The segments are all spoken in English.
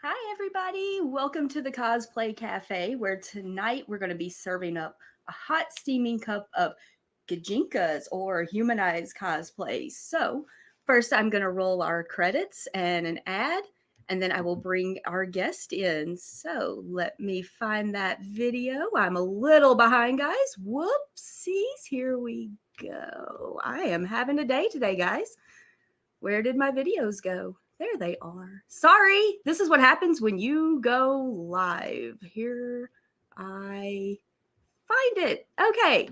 Hi, everybody. Welcome to the Cosplay Cafe, where tonight we're going to be serving up a hot, steaming cup of Gijinkas or humanized cosplays. So, first, I'm going to roll our credits and an ad, and then I will bring our guest in. So, let me find that video. I'm a little behind, guys. Whoopsies. Here we go. I am having a day today, guys. Where did my videos go? There they are. Sorry, this is what happens when you go live. Here I find it. Okay.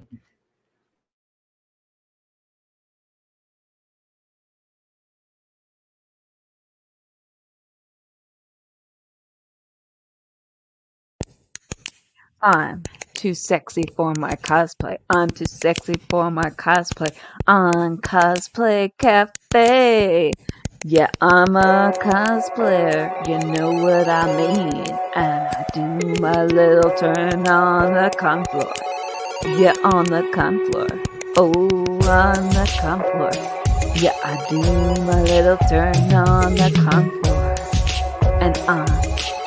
I'm too sexy for my cosplay. I'm too sexy for my cosplay. On Cosplay Cafe. Yeah, I'm a cosplayer. You know what I mean. And I do my little turn on the con floor. Yeah, on the con floor. Oh, on the con floor. Yeah, I do my little turn on the con floor. And I'm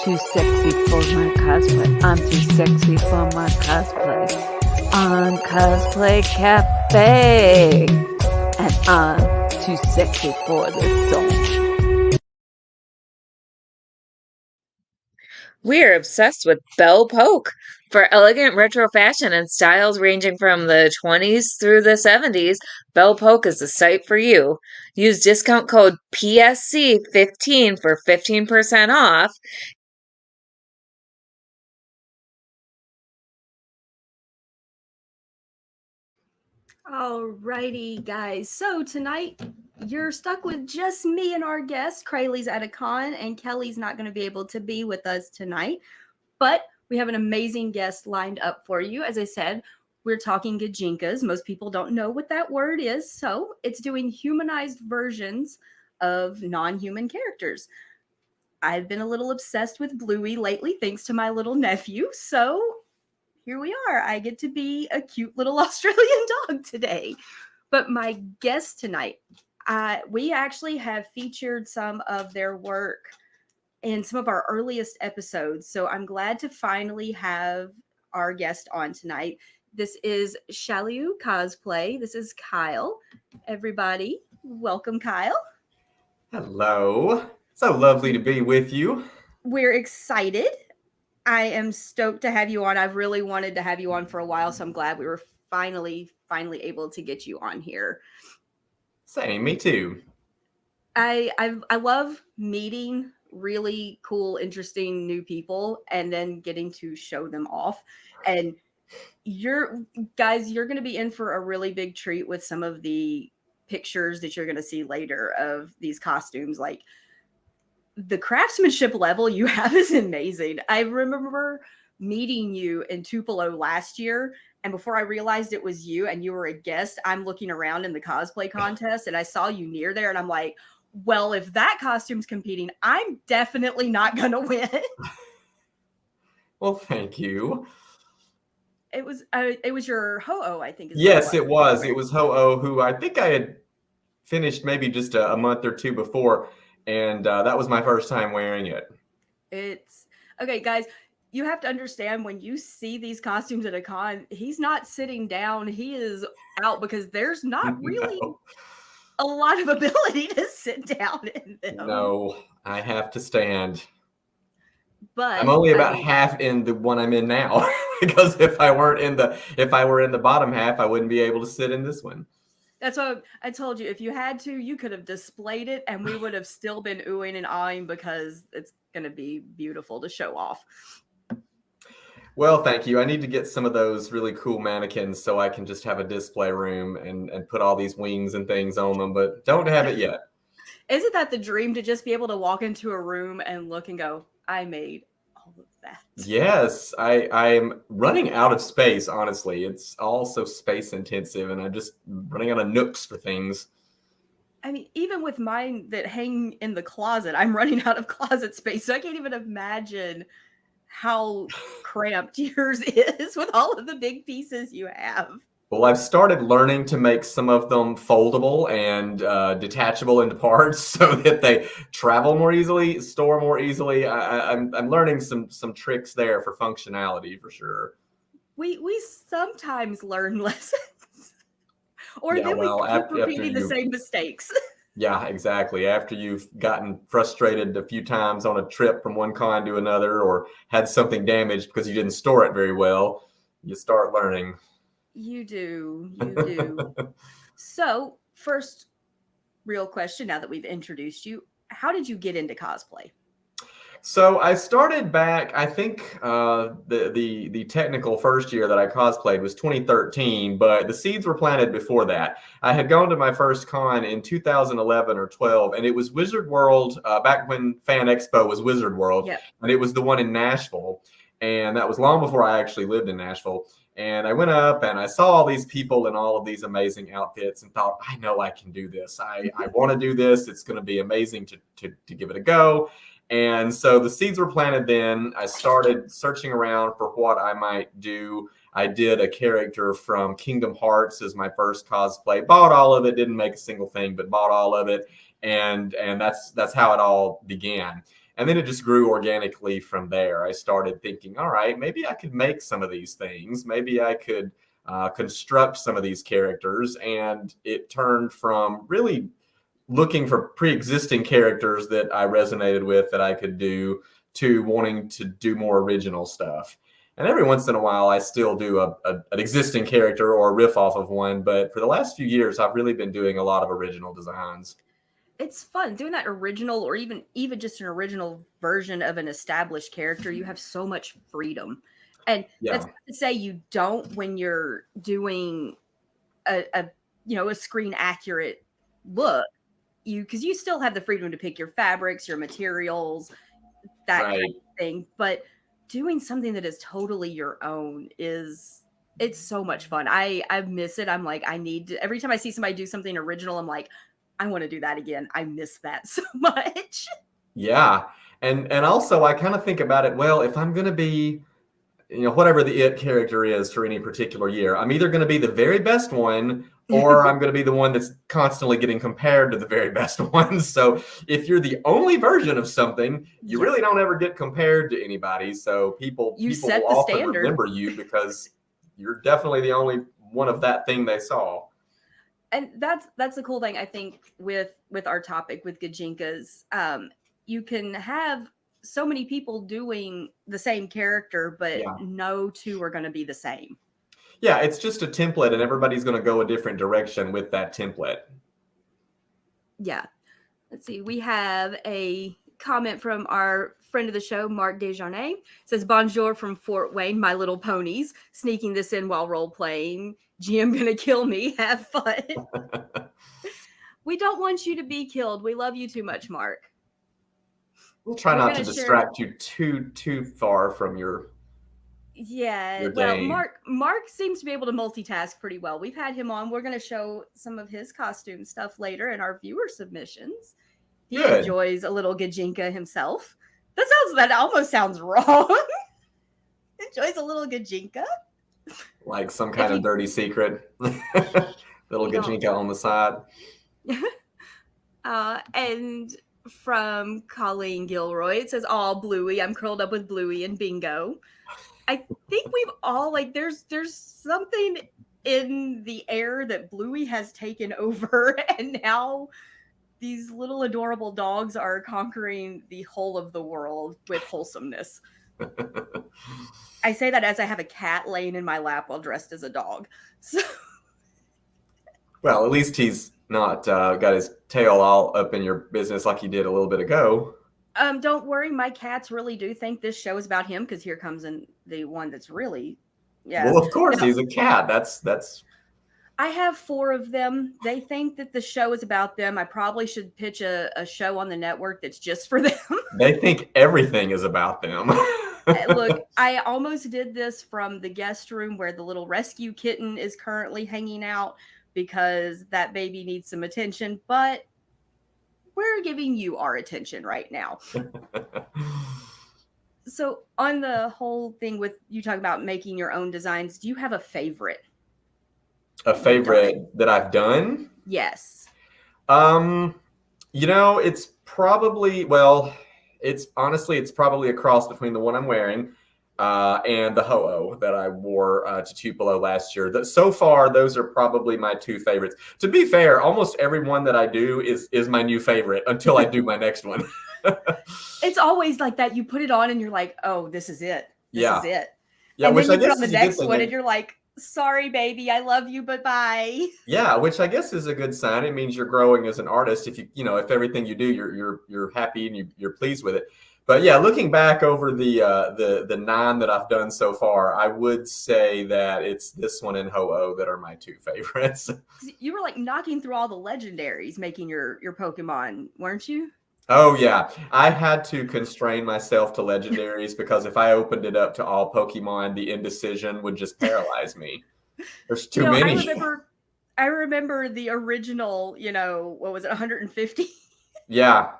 too sexy for my cosplay. I'm too sexy for my cosplay. On Cosplay Cafe. And I'm too sexy for this song. We're obsessed with Belle Polk. For elegant retro fashion and styles ranging from the 20s through the 70s, Belle Polk is the site for you. Use discount code PSC15 for 15% off. Alrighty, guys. So tonight you're stuck with just me and our guest. Crayleigh's at a con, and Kelly's not going to be able to be with us tonight. But we have an amazing guest lined up for you. As I said, we're talking Gijinkas. Most people don't know what that word is. So it's doing humanized versions of non human characters. I've been a little obsessed with Bluey lately, thanks to my little nephew. So here we are. I get to be a cute little Australian dog today. But my guest tonight, we actually have featured some of their work in some of our earliest episodes. So I'm glad to finally have our guest on tonight. This is Chaliou Cosplay. This is Kyle. Everybody, welcome, Kyle. Hello. So lovely to be with you. We're excited. I am stoked to have you on. I've really wanted to have you on for a while, so I'm glad we were finally able to get you on here. Same, me too. I love meeting really cool, interesting new people and then getting to show them off. And you're going to be in for a really big treat with some of the pictures that you're going to see later of these costumes. Like the craftsmanship level you have is amazing. I remember meeting you in Tupelo last year, and before I realized it was you and you were a guest, I'm looking around in the cosplay contest and I saw you near there, and I'm like, well, if that costume's competing, I'm definitely not gonna win. Well, thank you. It was your Ho-Oh, I think is what it Yes, was. it was. It was Ho-Oh, who I think I had finished maybe just a month or two before, and that was my first time wearing it. It's okay, guys. You have to understand when you see these costumes at a con, he's not sitting down, he is out because there's not really No, a lot of ability to sit down in them. no, I have to stand. I'm But only I about mean, half in the one I'm in now, because if I were in the bottom half, I wouldn't be able to sit in this one. that's what I told you. If you had to, you could have displayed it and we would have still been oohing and ahhing because it's going to be beautiful to show off. Well, thank you. I need to get some of those really cool mannequins so I can just have a display room and put all these wings and things on them, but don't have it yet. Isn't that the dream to just be able to walk into a room and look and go, I made all of that? Yes, I'm running out of space, honestly. It's all so space intensive and I'm just running out of nooks for things. I mean, even with mine that hang in the closet, I'm running out of closet space. So I can't even imagine how cramped yours is with all of the big pieces you have. Well, I've started learning to make some of them foldable and detachable into parts so that they travel more easily, store more easily. I'm learning some tricks there for functionality for sure. We sometimes learn lessons, or Yeah, then we well, keep after repeating the you, same mistakes. yeah, exactly. After you've gotten frustrated a few times on a trip from one con to another, or had something damaged because you didn't store it very well, you start learning. You do, you do. So, first real question now that we've introduced you, how did you get into cosplay? So I started back. I think the technical first year that I cosplayed was 2013, but the seeds were planted before that. I had gone to my first con in 2011 or 12, and it was Wizard World back when Fan Expo was Wizard World, Yep. and it was the one in Nashville, and that was long before I actually lived in Nashville. And I went up and I saw all these people in all of these amazing outfits and thought, I know I can do this. I want to do this. It's going to be amazing to give it a go. And so the seeds were planted then. I started searching around for what I might do. I did a character from Kingdom Hearts as my first cosplay. Bought all of it, didn't make a single thing, but bought all of it. And that's how it all began. And then it just grew organically from there. I started thinking, all right, maybe I could make some of these things. Maybe I could construct some of these characters. And it turned from really looking for pre-existing characters that I resonated with that I could do to wanting to do more original stuff. And every once in a while, I still do an existing character or a riff off of one. But for the last few years, I've really been doing a lot of original designs. It's fun doing that original, or even just an original version of an established character. You have so much freedom, and that's Yeah, not to say you don't when you're doing a a screen accurate look. Because you still have the freedom to pick your fabrics, your materials, that kind right. of thing. But doing something that is totally your own it's so much fun. I miss it. I'm like, I need to, every time I see somebody do something original, I'm like, I want to do that again. I miss that so much. Yeah. And also I kind of think about it, well, if I'm going to be, whatever the it character is for any particular year, I'm either going to be the very best one or I'm going to be the one that's constantly getting compared to the very best one. So if you're the only version of something, you Yep. really don't ever get compared to anybody. So people You people will set the often standard. remember you because you're definitely the only one of that thing they saw. And that's the cool thing, I think, with our topic with Gijinkas. You can have so many people doing the same character, but Yeah. no two are going to be the same. Yeah, it's just a template and everybody's going to go a different direction with that template. Yeah. Let's see. We have a comment from our friend of the show, Mark Desjardins. Says, Bonjour from Fort Wayne, my little ponies. Sneaking this in while role playing. GM gonna kill me. Have fun. We don't want you to be killed. We love you too much, Mark. We'll try We're not to gonna share. distract you too far from Yeah, your well, game. Mark seems to be able to multitask pretty well. We've had him on. We're gonna show some of his costume stuff later in our viewer submissions. He Good. enjoys a little Gijinka himself. That almost sounds wrong. Enjoys a little Gijinka. Like some If kind of you dirty secret. Little you don't Gijinka on the side. and from Colleen Gilroy, it says, "Oh, Bluey, I'm curled up with Bluey and bingo." I think we've all like there's something in the air that Bluey has taken over, and now these little adorable dogs are conquering the whole of the world with wholesomeness. I say that as I have a cat laying in my lap while dressed as a dog. So, Well, at least he's not got his tail all up in your business like he did a little bit ago. don't worry, my cats really do think this show is about him because here comes in the one that's really, yeah. Well, of course, Now, he's a cat. That's I have 4 of them. They think that the show is about them. I probably should pitch a show on the network that's just for them. they think everything is about them. Look, I almost did this from the guest room where the little rescue kitten is currently hanging out because that baby needs some attention, but we're giving you our attention right now. So, on the whole thing with you talking about making your own designs, do you have a favorite? A You've done it. favorite that I've done? Yes. It's probably, well, it's probably a cross between the one I'm wearing and the ho-oh that I wore to Tupelo last year. So far, those are probably my two favorites. To be fair, almost every one that I do is my new favorite until I do my next one. It's always like that. You put it on and you're like, oh, this is it. This is it. Yeah, And which then I you put guess on the is a good next thing. one and you're like, sorry, baby, I love you, but bye. Yeah, which I guess is a good sign. It means you're growing as an artist. If if everything you do, you're happy and you're pleased with it. But yeah, looking back over the 9 that I've done so far, I would say that it's this one and Ho-Oh that are my two favorites. You were like knocking through all the legendaries making your Pokemon, weren't you? Oh yeah, I had to constrain myself to legendaries because if I opened it up to all Pokemon, the indecision would just paralyze me. There's too many. I remember the original, what was it, 150? Yeah.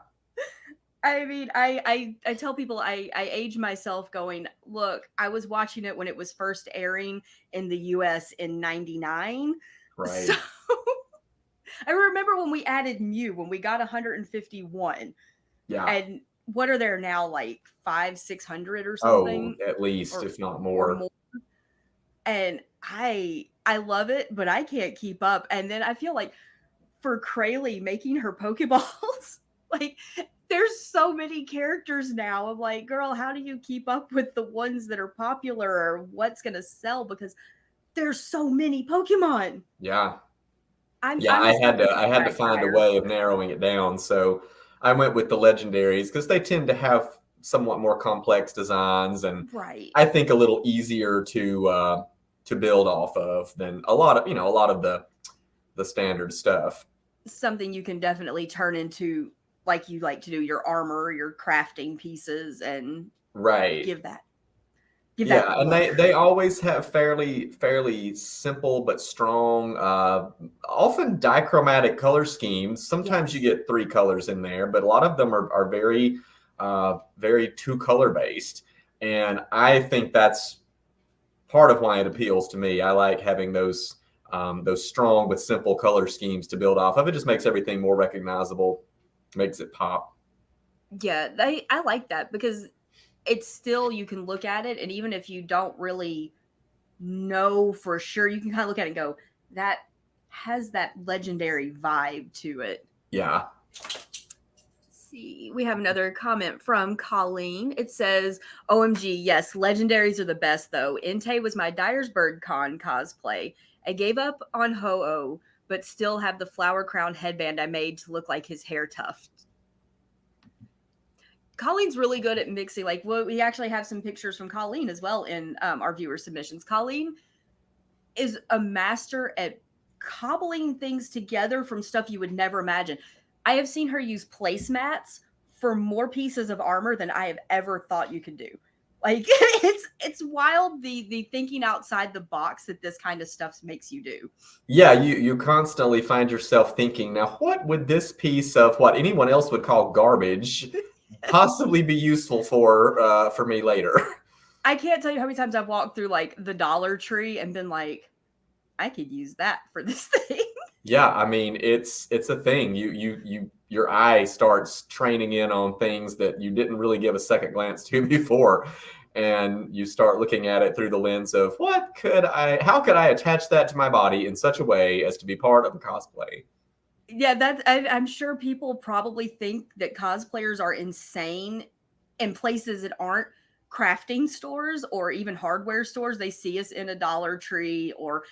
I mean, I tell people I age myself going, look, I was watching it when it was first airing in the US in 99. Right. So I remember when we added Mew, when we got 151. Yeah. And what are there now, like 500-600 or something? Oh, at least, if not more. Or more. And I love it, but I can't keep up. And then I feel like for Krayley making her Pokeballs, like there's so many characters now. I'm like, girl, how do you keep up with the ones that are popular or what's gonna sell? Because there's so many Pokemon. Yeah. I had to find a way of narrowing it down. So I went with the legendaries because they tend to have somewhat more complex designs and I think a little easier to build off of than a lot of the standard stuff. Something you can definitely turn into, like you like to do, your armor, your crafting pieces, and give that. And they always have fairly simple but strong, often dichromatic color schemes. Sometimes you get 3 colors in there, but a lot of them are very very 2-color based, and I think that's part of why it appeals to me. I like having those strong but simple color schemes to build off of. It just makes everything more recognizable, makes it pop. Yeah, I like that because it's still, you can look at it, and even if you don't really know for sure, you can kind of look at it and go, that has that legendary vibe to it. Yeah. See, we have another comment from Colleen. It says, OMG, yes, legendaries are the best though. Entei was my Dyersburg Con cosplay. I gave up on Ho-Oh, but still have the flower crown headband I made to look like his hair tuft. Colleen's really good at mixing. Like, we actually have some pictures from Colleen as well in our viewer submissions. Colleen is a master at cobbling things together from stuff you would never imagine. I have seen her use placemats for more pieces of armor than I have ever thought you could do. Like, it's wild, the thinking outside the box that this kind of stuff makes you do. Yeah, you constantly find yourself thinking, now what would this piece of what anyone else would call garbage possibly be useful for me later? I can't tell you how many times I've walked through like the Dollar Tree and been like, I could use that for this thing. Yeah, I mean, it's a thing. Your eye starts training in on things that you didn't really give a second glance to before, and you start looking at it through the lens of how could I attach that to my body in such a way as to be part of a cosplay? Yeah, I'm sure people probably think that cosplayers are insane in places that aren't crafting stores or even hardware stores. They see us in a Dollar Tree or,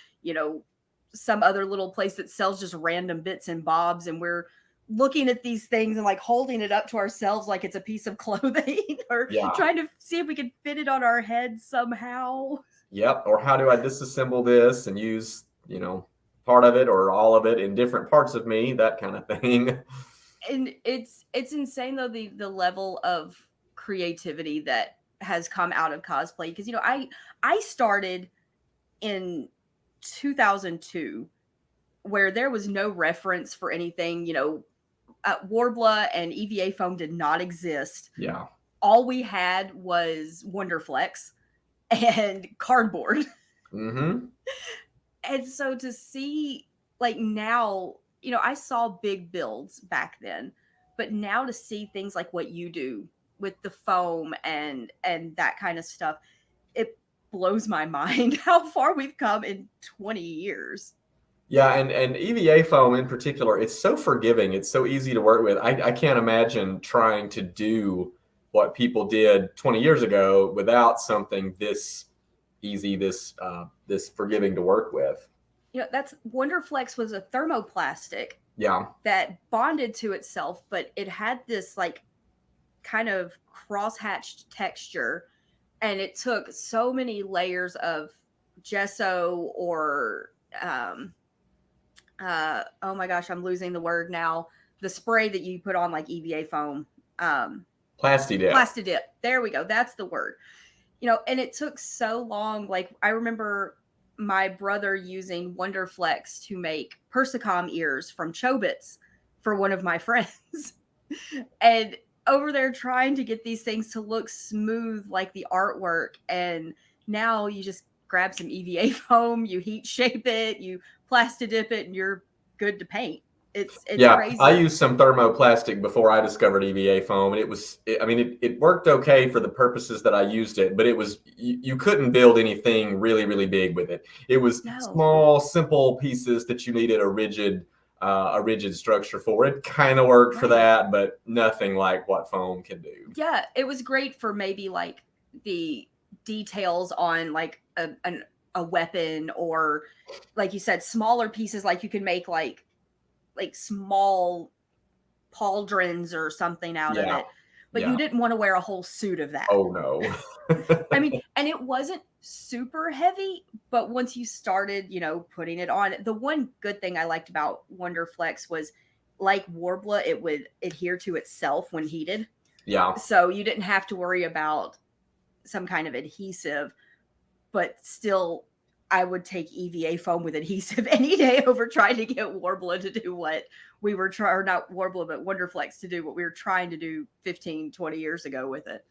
some other little place that sells just random bits and bobs, and we're looking at these things and like holding it up to ourselves like it's a piece of clothing or trying to see if we can fit it on our head somehow. Yep. Or how do I disassemble this and use, part of it or all of it in different parts of me, that kind of thing. And it's insane though, the level of creativity that has come out of cosplay, because I started in 2002 where there was no reference for anything. Warbler and EVA foam did not exist. Yeah, all we had was Wonderflex and cardboard. Mm-hmm. And so to see like now, I saw big builds back then, but now to see things like what you do with the foam and that kind of stuff, it blows my mind how far we've come in 20 years. Yeah, and EVA foam in particular, it's so forgiving. It's so easy to work with. I can't imagine trying to do what people did 20 years ago without something this easy, this forgiving to work with. That's Wonderflex was a thermoplastic Yeah. that bonded to itself, but it had this like kind of cross-hatched texture, and it took so many layers of gesso or oh my gosh, I'm losing the word now. The spray that you put on like EVA foam. Plastidip. Plastidip. There we go. That's the word. And it took so long. Like I remember my brother using Wonderflex to make Persicom ears from Chobits for one of my friends. And over there trying to get these things to look smooth like the artwork. And now you just grab some EVA foam, you heat shape it, you plastidip it, and you're good to paint. It's crazy. I used some thermoplastic before I discovered EVA foam, and it worked okay for the purposes that I used it, but you couldn't build anything really, really big with it. It was small, simple pieces that you needed a rigid structure for. It kind of worked for that, but nothing like what foam can do. Yeah, it was great for maybe like the details on like a weapon, or like you said, smaller pieces, like you can make like small pauldrons or something out of it. But you didn't want to wear a whole suit of that. Oh no. I mean, and it wasn't super heavy, but once you started, putting it on, the one good thing I liked about Wonderflex was, like Warbler, it would adhere to itself when heated. Yeah. So you didn't have to worry about some kind of adhesive, but still I would take EVA foam with adhesive any day over trying to get Warbler to do what we were trying, or not Warbler, but Wonderflex to do what we were trying to do 15, 20 years ago with it.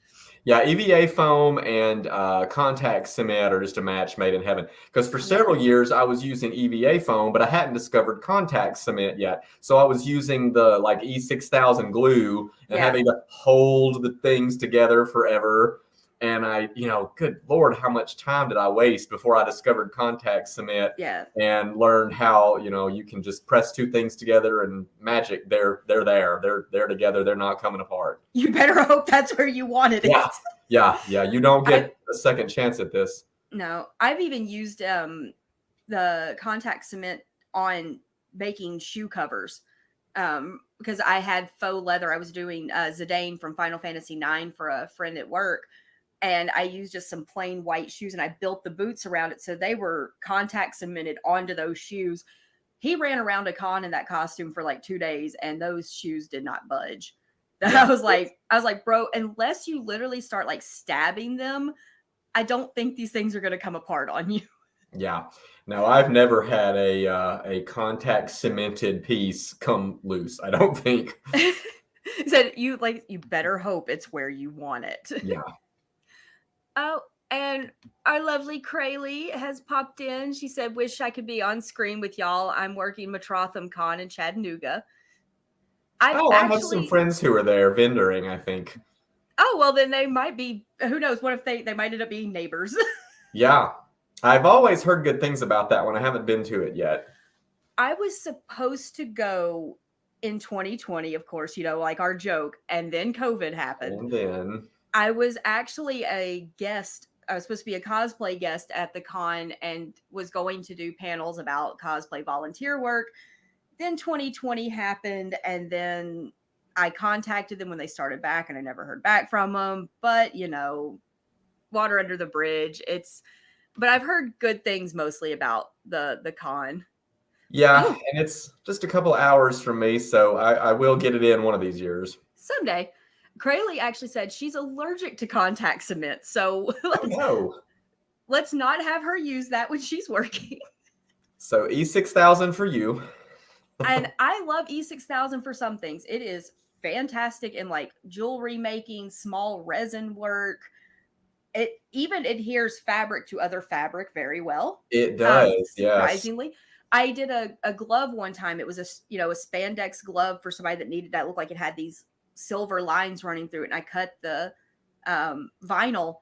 Yeah, EVA foam and contact cement are just a match made in heaven. Because for several years I was using EVA foam, but I hadn't discovered contact cement yet. So I was using the like E6000 glue and having to hold the things together forever. And good Lord, how much time did I waste before I discovered contact cement and learned how, you can just press two things together and magic, they're there. They're together. They're not coming apart. You better hope that's where you wanted it. Yeah. You don't get a second chance at this. No, I've even used the contact cement on making shoe covers. Because I had faux leather. I was doing Zidane from Final Fantasy IX for a friend at work. And I used just some plain white shoes, and I built the boots around it. So they were contact cemented onto those shoes. He ran around a con in that costume for like 2 days, and those shoes did not budge. I was like, bro, unless you literally start like stabbing them, I don't think these things are going to come apart on you. Yeah. No, I've never had a contact cemented piece come loose. I don't think. He said, you better hope it's where you want it. Yeah. Oh, and our lovely Craylee has popped in. She said, wish I could be on screen with y'all. I'm working Matrotham Con in Chattanooga. I have some friends who are there vendoring, I think. Oh, well, then they might be, who knows, what if they might end up being neighbors? Yeah. I've always heard good things about that one. I haven't been to it yet. I was supposed to go in 2020, of course, like our joke, and then COVID happened. And then I was actually a guest. I was supposed to be a cosplay guest at the con and was going to do panels about cosplay volunteer work. Then 2020 happened, and then I contacted them when they started back, and I never heard back from them. But, water under the bridge. But I've heard good things mostly about the con. Yeah, and it's just a couple hours from me, so I will get it in one of these years. Someday. Craylee actually said she's allergic to contact cement, so let's not have her use that when she's working. So E6000 for you. And I love E6000 for some things. It is fantastic in like jewelry making, small resin work. it even adheres fabric to other fabric very well. It does, yes. Surprisingly. I did a glove one time. It was a a spandex glove for somebody that needed that. Looked like it had these silver lines running through it, and I cut the vinyl,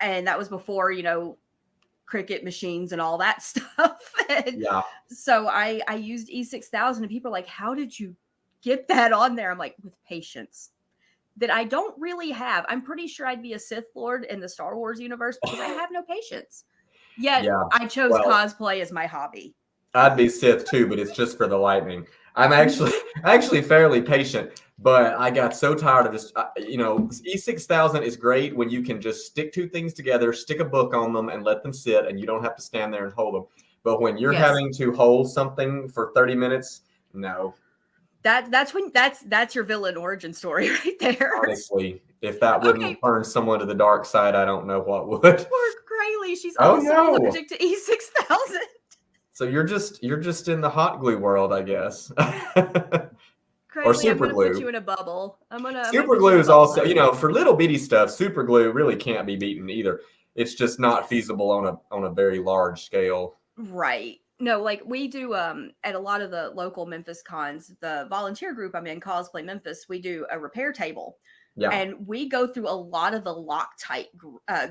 and that was before Cricut machines and all that stuff. And Yeah. so I used E6000, and people are like, "How did you get that on there?" I'm like, with patience that I don't really have. I'm pretty sure I'd be a Sith Lord in the Star Wars universe because I have no patience. Yet Yeah. I chose Well, cosplay as my hobby. I'd be Sith too, but it's just for the lightning. I'm actually fairly patient, but I got so tired of just E6000 is great when you can just stick two things together, stick a book on them, and let them sit, and you don't have to stand there and hold them. But when you're Yes. having to hold something for 30 minutes, no. That's your villain origin story right there. Honestly, if that Okay. wouldn't turn someone to the dark side, I don't know what would. Poor Grayley, she's Oh, also no. allergic to E6000. So you're just in the hot glue world, I guess. Grayley, super I'm gonna glue. put you in a bubble. Super glue is also, for little bitty stuff, super glue really can't be beaten either. It's just not feasible on a very large scale. Right. No, like we do at a lot of the local Memphis cons, the volunteer group I'm in, Cosplay Memphis, we do a repair table. Yeah. And we go through a lot of the Loctite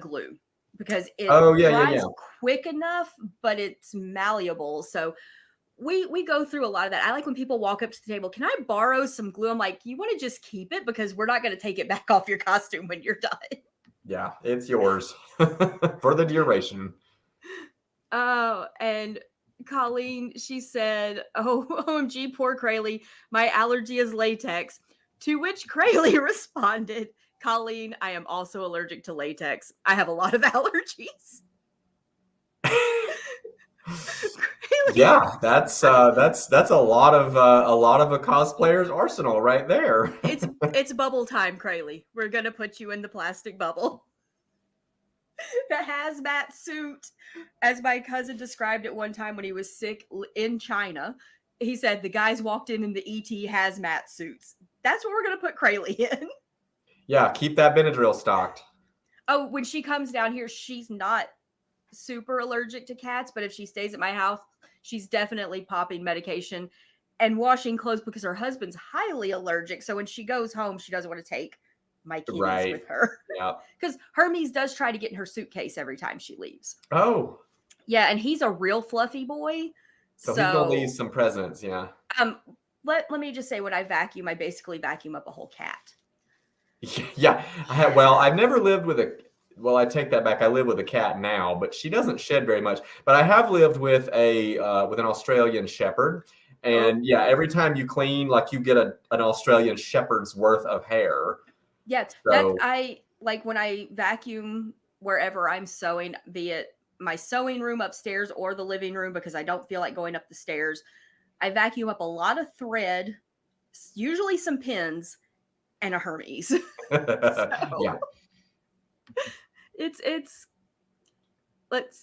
glue because it dries quick enough, but it's malleable. So we go through a lot of that. I like when people walk up to the table, "Can I borrow some glue?" I'm like, "You want to just keep it because we're not going to take it back off your costume when you're done." Yeah, it's yours for the duration. Oh, and Colleen, she said, "Oh, OMG, poor Crayley. My allergy is latex." To which Crayley responded, "Colleen, I am also allergic to latex. I have a lot of allergies." Yeah, that's a lot of a cosplayer's arsenal right there. It's bubble time, Crayley. We're gonna put you in the plastic bubble. The hazmat suit, as my cousin described it one time when he was sick in China. He said the guys walked in the ET hazmat suits. That's what we're gonna put Crayley in. Yeah, keep that Benadryl stocked. Oh, when she comes down here, she's not super allergic to cats, but if she stays at my house, she's definitely popping medication and washing clothes because her husband's highly allergic. So when she goes home, she doesn't want to take my kitties with her. Yeah. Because Hermes does try to get in her suitcase every time she leaves. Oh. Yeah, and he's a real fluffy boy. So he's gonna leave some presents, yeah. Let me just say, when I vacuum, I basically vacuum up a whole cat. Yeah. I've never lived with I take that back. I live with a cat now, but she doesn't shed very much. But I have lived with an Australian Shepherd. And yeah, every time you clean, like you get an Australian Shepherd's worth of hair. Yeah, so, I like when I vacuum wherever I'm sewing, be it my sewing room upstairs or the living room, because I don't feel like going up the stairs. I vacuum up a lot of thread, usually some pins, and a Hermes. Yeah.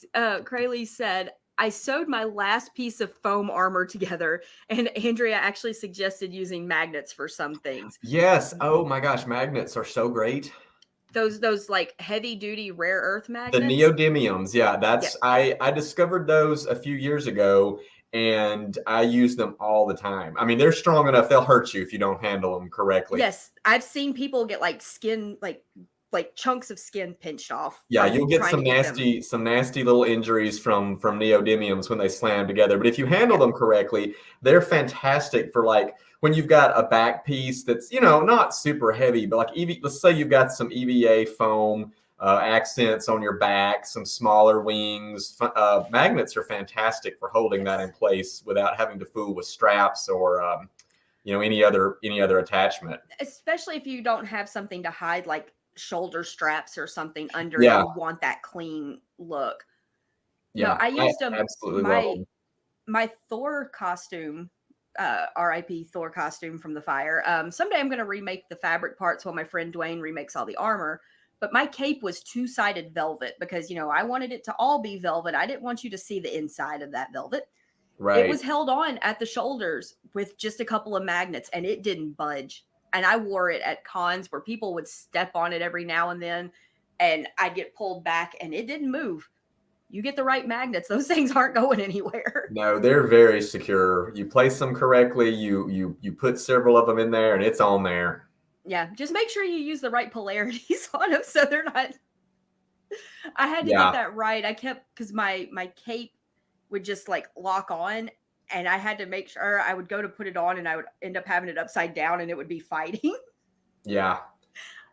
Crayley said, "I sewed my last piece of foam armor together," and Andrea actually suggested using magnets for some things. Yes. Oh my gosh, magnets are so great. Those like heavy duty rare earth magnets. The neodymiums, yeah. I discovered those a few years ago, and I use them all the time. I mean, they're strong enough; they'll hurt you if you don't handle them correctly. Yes, I've seen people get like skin, like chunks of skin pinched off. Yeah, you'll get some nasty little injuries from neodymiums when they slam together. But if you handle them correctly, they're fantastic for like when you've got a back piece that's not super heavy, but like let's say you've got some EVA foam accents on your back, some smaller wings. Magnets are fantastic for holding that in place without having to fool with straps or any other attachment. Especially if you don't have something to hide, like shoulder straps or something under it. You want that clean look. Yeah, no, I used them. Absolutely my Thor costume, RIP Thor costume from the fire. Someday I'm going to remake the fabric parts while my friend Dwayne remakes all the armor. But my cape was two-sided velvet because I wanted it to all be velvet. I didn't want you to see the inside of that velvet. Right. It was held on at the shoulders with just a couple of magnets, and it didn't budge. And I wore it at cons where people would step on it every now and then. and I'd get pulled back and it didn't move. You get the right magnets, those things aren't going anywhere. No, they're very secure. You place them correctly. You put several of them in there, and it's on there. Yeah, just make sure you use the right polarities on them so they're not. I had to Yeah. get that right. I kept, because my cape would just like lock on, and I had to make sure I would go to put it on, and I would end up having it upside down, and it would be fighting. Yeah.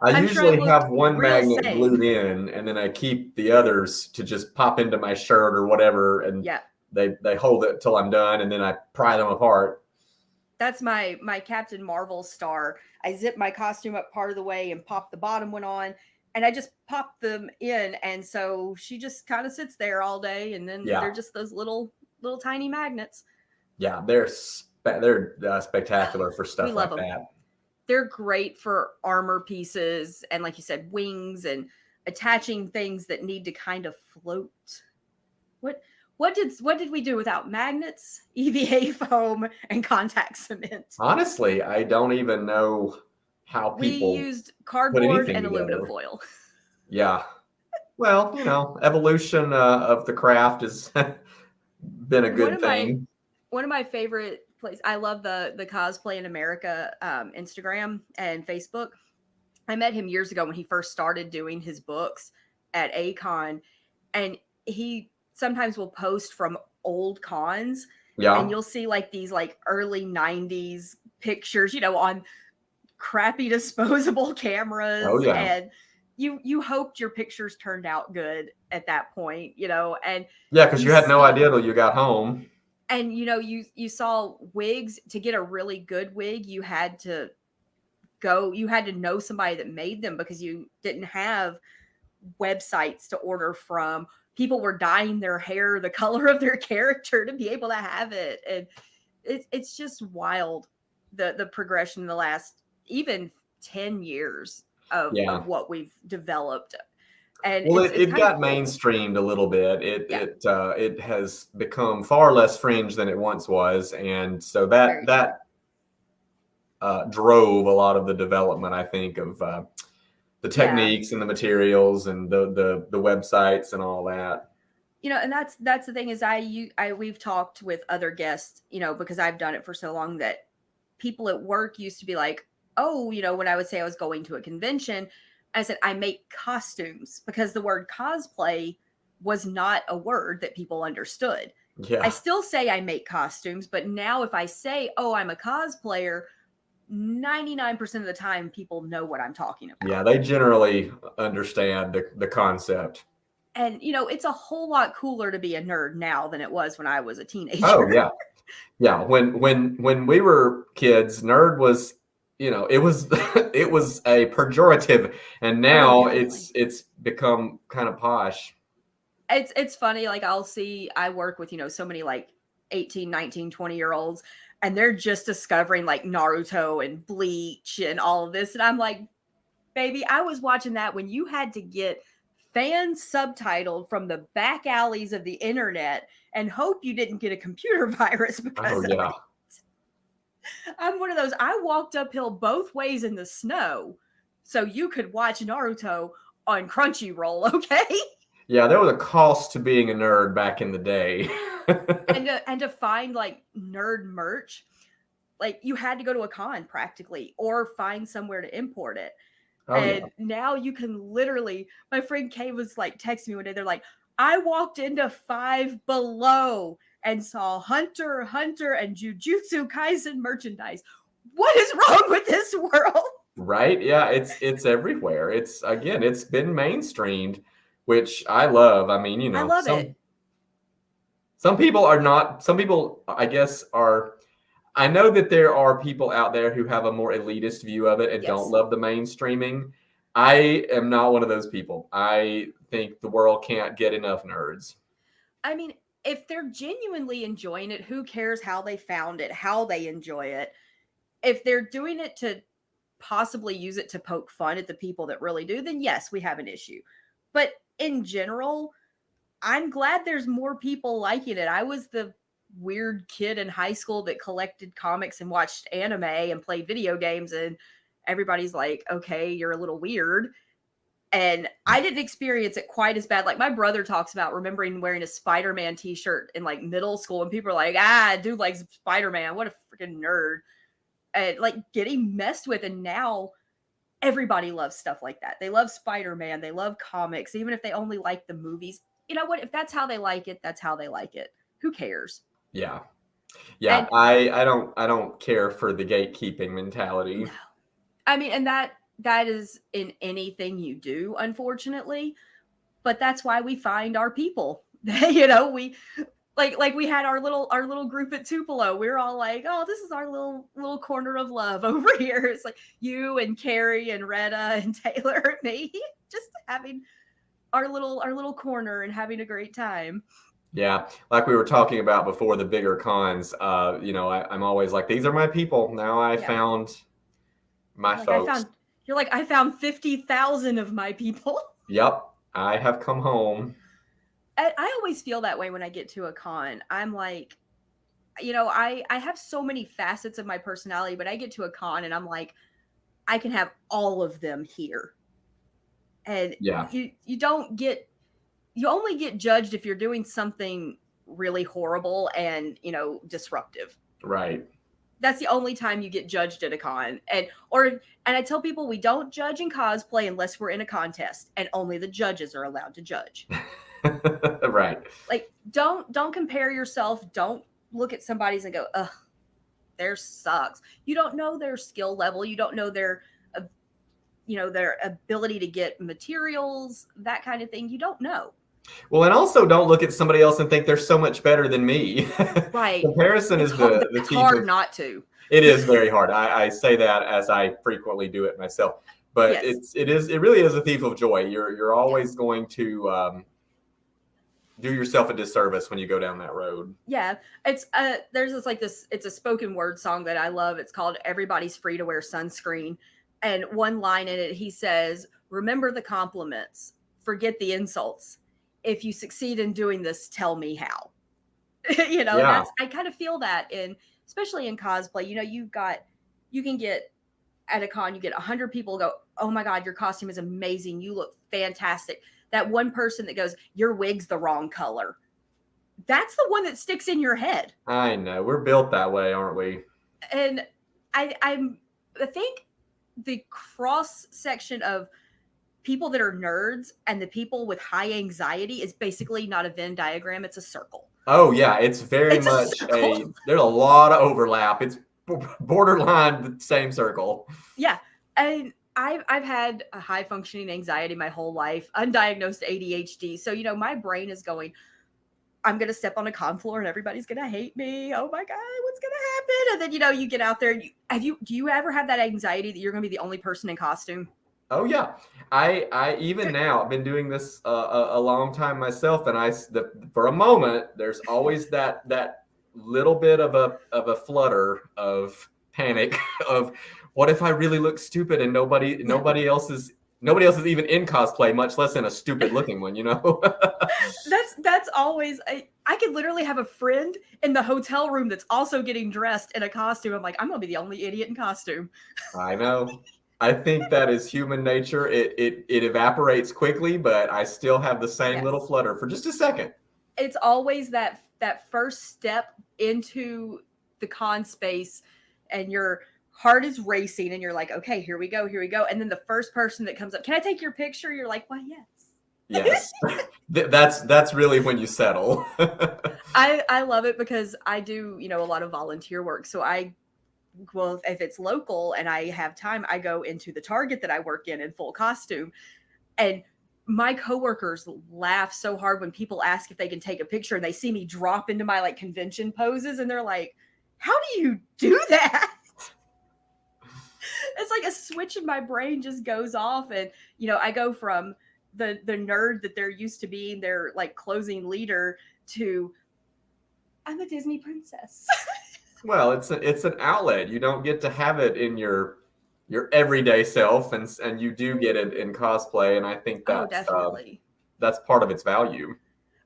I I'm sure it usually have looked one real magnet safe. glued in, and then I keep the others to just pop into my shirt or whatever, and Yeah, they hold it till I'm done, and then I pry them apart. that's my Captain Marvel star. I zip my costume up part of the way and pop the bottom one on, and I just pop them in, and so she just kind of sits there all day, and then Yeah. they're just those little tiny magnets. Yeah, they're spectacular for stuff We love like them. that. They're great for armor pieces and, like you said, wings and attaching things that need to kind of float. What did we do without magnets, EVA foam, and contact cement? Honestly, I don't even know how We people used put cardboard anything and aluminum together. foil. Yeah. Well, evolution of the craft has been a good thing. One of my favorite places. I love the Cosplay in America Instagram and Facebook. I met him years ago when he first started doing his books at Acon, and he sometimes will post from old cons, Yeah. and you'll see like these like early 90s pictures, on crappy disposable cameras. Oh, yeah. And you hoped your pictures turned out good at that point, and Yeah, because you had no see- idea till you got home. and you saw wigs. To get a really good wig, you had to know somebody that made them, because you didn't have websites to order from. People were dyeing their hair the color of their character to be able to have it. And it's just wild, the progression in the last even 10 years of what we've developed. And well, it's it kind got of cool. mainstreamed a little bit. It has become far less fringe than it once was, and so that drove a lot of the development, I think, of the techniques and the materials and the websites and all that. And that's the thing is we've talked with other guests, because I've done it for so long, that people at work used to be like, oh, when I would say I was going to a convention, I said I make costumes, because the word cosplay was not a word that people understood. Yeah. I still say I make costumes, but now if I say, oh, I'm a cosplayer, 99% of the time people know what I'm talking about. Yeah, they generally understand the concept. And it's a whole lot cooler to be a nerd now than it was when I was a teenager. Oh yeah. Yeah, when we were kids, nerd was, it was it was a pejorative, and now it's become kind of posh. It's funny, like I work with, so many like 18, 19, 20-year-olds, and they're just discovering like Naruto and Bleach and all of this, and I'm like, baby, I was watching that when you had to get fans subtitled from the back alleys of the internet and hope you didn't get a computer virus because of it. I'm one of those. I walked uphill both ways in the snow so you could watch Naruto on Crunchyroll, okay? Yeah, there was a cost to being a nerd back in the day. and to find like nerd merch, like you had to go to a con practically or find somewhere to import it. Now you can literally, my friend Kay was like texting me one day, they're like, I walked into Five Below and saw Hunter x Hunter and Jujutsu Kaisen merchandise. What is wrong with this world? Right? Yeah, it's everywhere. It's been mainstreamed, which I love. I mean, I love it. Some people are not. Some people, I guess, are. I know that there are people out there who have a more elitist view of it and don't love the mainstreaming. I am not one of those people. I think the world can't get enough nerds. I mean, if they're genuinely enjoying it, who cares how they found it, how they enjoy it? If they're doing it to possibly use it to poke fun at the people that really do, then yes, we have an issue. But in general, I'm glad there's more people liking it. I was the weird kid in high school that collected comics and watched anime and played video games, and everybody's like, okay, you're a little weird. And I didn't experience it quite as bad. Like my brother talks about remembering wearing a Spider-Man t-shirt in like middle school, and people are like, dude likes Spider-Man. What a freaking nerd. And like getting messed with. And now everybody loves stuff like that. They love Spider-Man. They love comics, even if they only like the movies. You know what? If that's how they like it, that's how they like it. Who cares? Yeah. Yeah. And I don't care for the gatekeeping mentality. no. I mean, and that is in anything you do, unfortunately. But that's why we find our people. You know, we like we had our little group at Tupelo. We were all like, oh, this is our little corner of love over here. It's like you and Carrie and Retta and Taylor and me just having our little corner and having a great time. Yeah, like we were talking about before, the bigger cons. You know, I'm always like, these are my people. Now I found my Like folks. I found 50,000 of my people. Yep, I have come home. I always feel that way when I get to a con. I'm like, you know, I have so many facets of my personality, but I get to a con and I'm like, I can have all of them here. And Yeah, you only get judged if you're doing something really horrible and, you know, disruptive. right. That's the only time you get judged at a con. And I tell people we don't judge in cosplay unless we're in a contest, and only the judges are allowed to judge. Right. Like don't compare yourself. Don't look at somebody's and go, ugh, theirs sucks. You don't know their skill level. You don't know their their ability to get materials, that kind of thing. You don't know. Well, and also don't look at somebody else and think they're so much better than me. Right. Comparison is the It's thief hard of, not to. it is very hard. I say that as I frequently do it myself, but Yes. it really is a thief of joy. You're always going to do yourself a disservice when you go down that road. Yeah. It's it's a spoken word song that I love. It's called Everybody's Free to Wear Sunscreen. And one line in it, he says, remember the compliments, forget the insults. If you succeed in doing this, tell me how. You know, Yeah. I kind of feel that especially in cosplay. You know, you can get at a con, you get 100 people go, oh my God, your costume is amazing. You look fantastic. That one person that goes, your wig's the wrong color. That's the one that sticks in your head. I know. We're built that way, aren't we? And I think the cross section of people that are nerds and the people with high anxiety is basically not a Venn diagram. It's a circle. Oh yeah, it's very much there's a lot of overlap. It's borderline the same circle. Yeah. And I've had a high functioning anxiety my whole life, undiagnosed ADHD. So, you know, my brain is going, I'm going to step on a con floor and everybody's going to hate me. Oh my God, what's going to happen? And then, you know, you get out there and do you ever have that anxiety that you're going to be the only person in costume? Oh yeah, I even now I've been doing this a long time myself, and for a moment there's always that little bit of a flutter of panic of what if I really look stupid and nobody else is even in cosplay, much less in a stupid looking one, you know. That's always I could literally have a friend in the hotel room that's also getting dressed in a costume. I'm like, I'm gonna be the only idiot in costume. I know. I think that is human nature. It evaporates quickly, but I still have the same little flutter for just a second. It's always that first step into the con space, and your heart is racing, and you're like, okay, here we go. And then the first person that comes up, can I take your picture? You're like, why, yes. Yes, that's really when you settle. I love it because I do, you know, a lot of volunteer work. So if it's local and I have time, I go into the Target that I work in full costume. And my coworkers laugh so hard when people ask if they can take a picture and they see me drop into my like convention poses. And they're like, how do you do that? It's like a switch in my brain just goes off. And, you know, I go from the nerd that they're used to being their like closing leader to I'm a Disney princess. Well, it's an outlet. You don't get to have it in your everyday self, and you do get it in cosplay, and I think definitely. That's part of its value.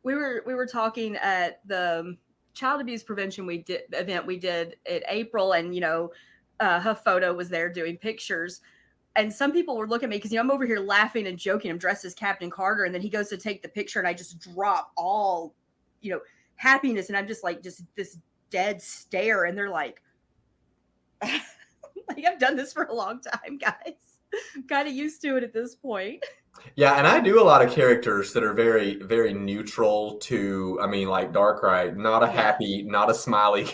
We were talking at the child abuse prevention event we did in April, and you know, her photo was there doing pictures, And some people were looking at me because I'm over here laughing and joking. I'm dressed as Captain Carter, and then he goes to take the picture, and I just drop all, happiness, and I'm just like this dead stare, and they're like, like I've done this for a long time, guys. I'm kind of used to it at this point. Yeah, and I do a lot of characters that are very, very neutral to, like Darkrai, not a happy, not a smiley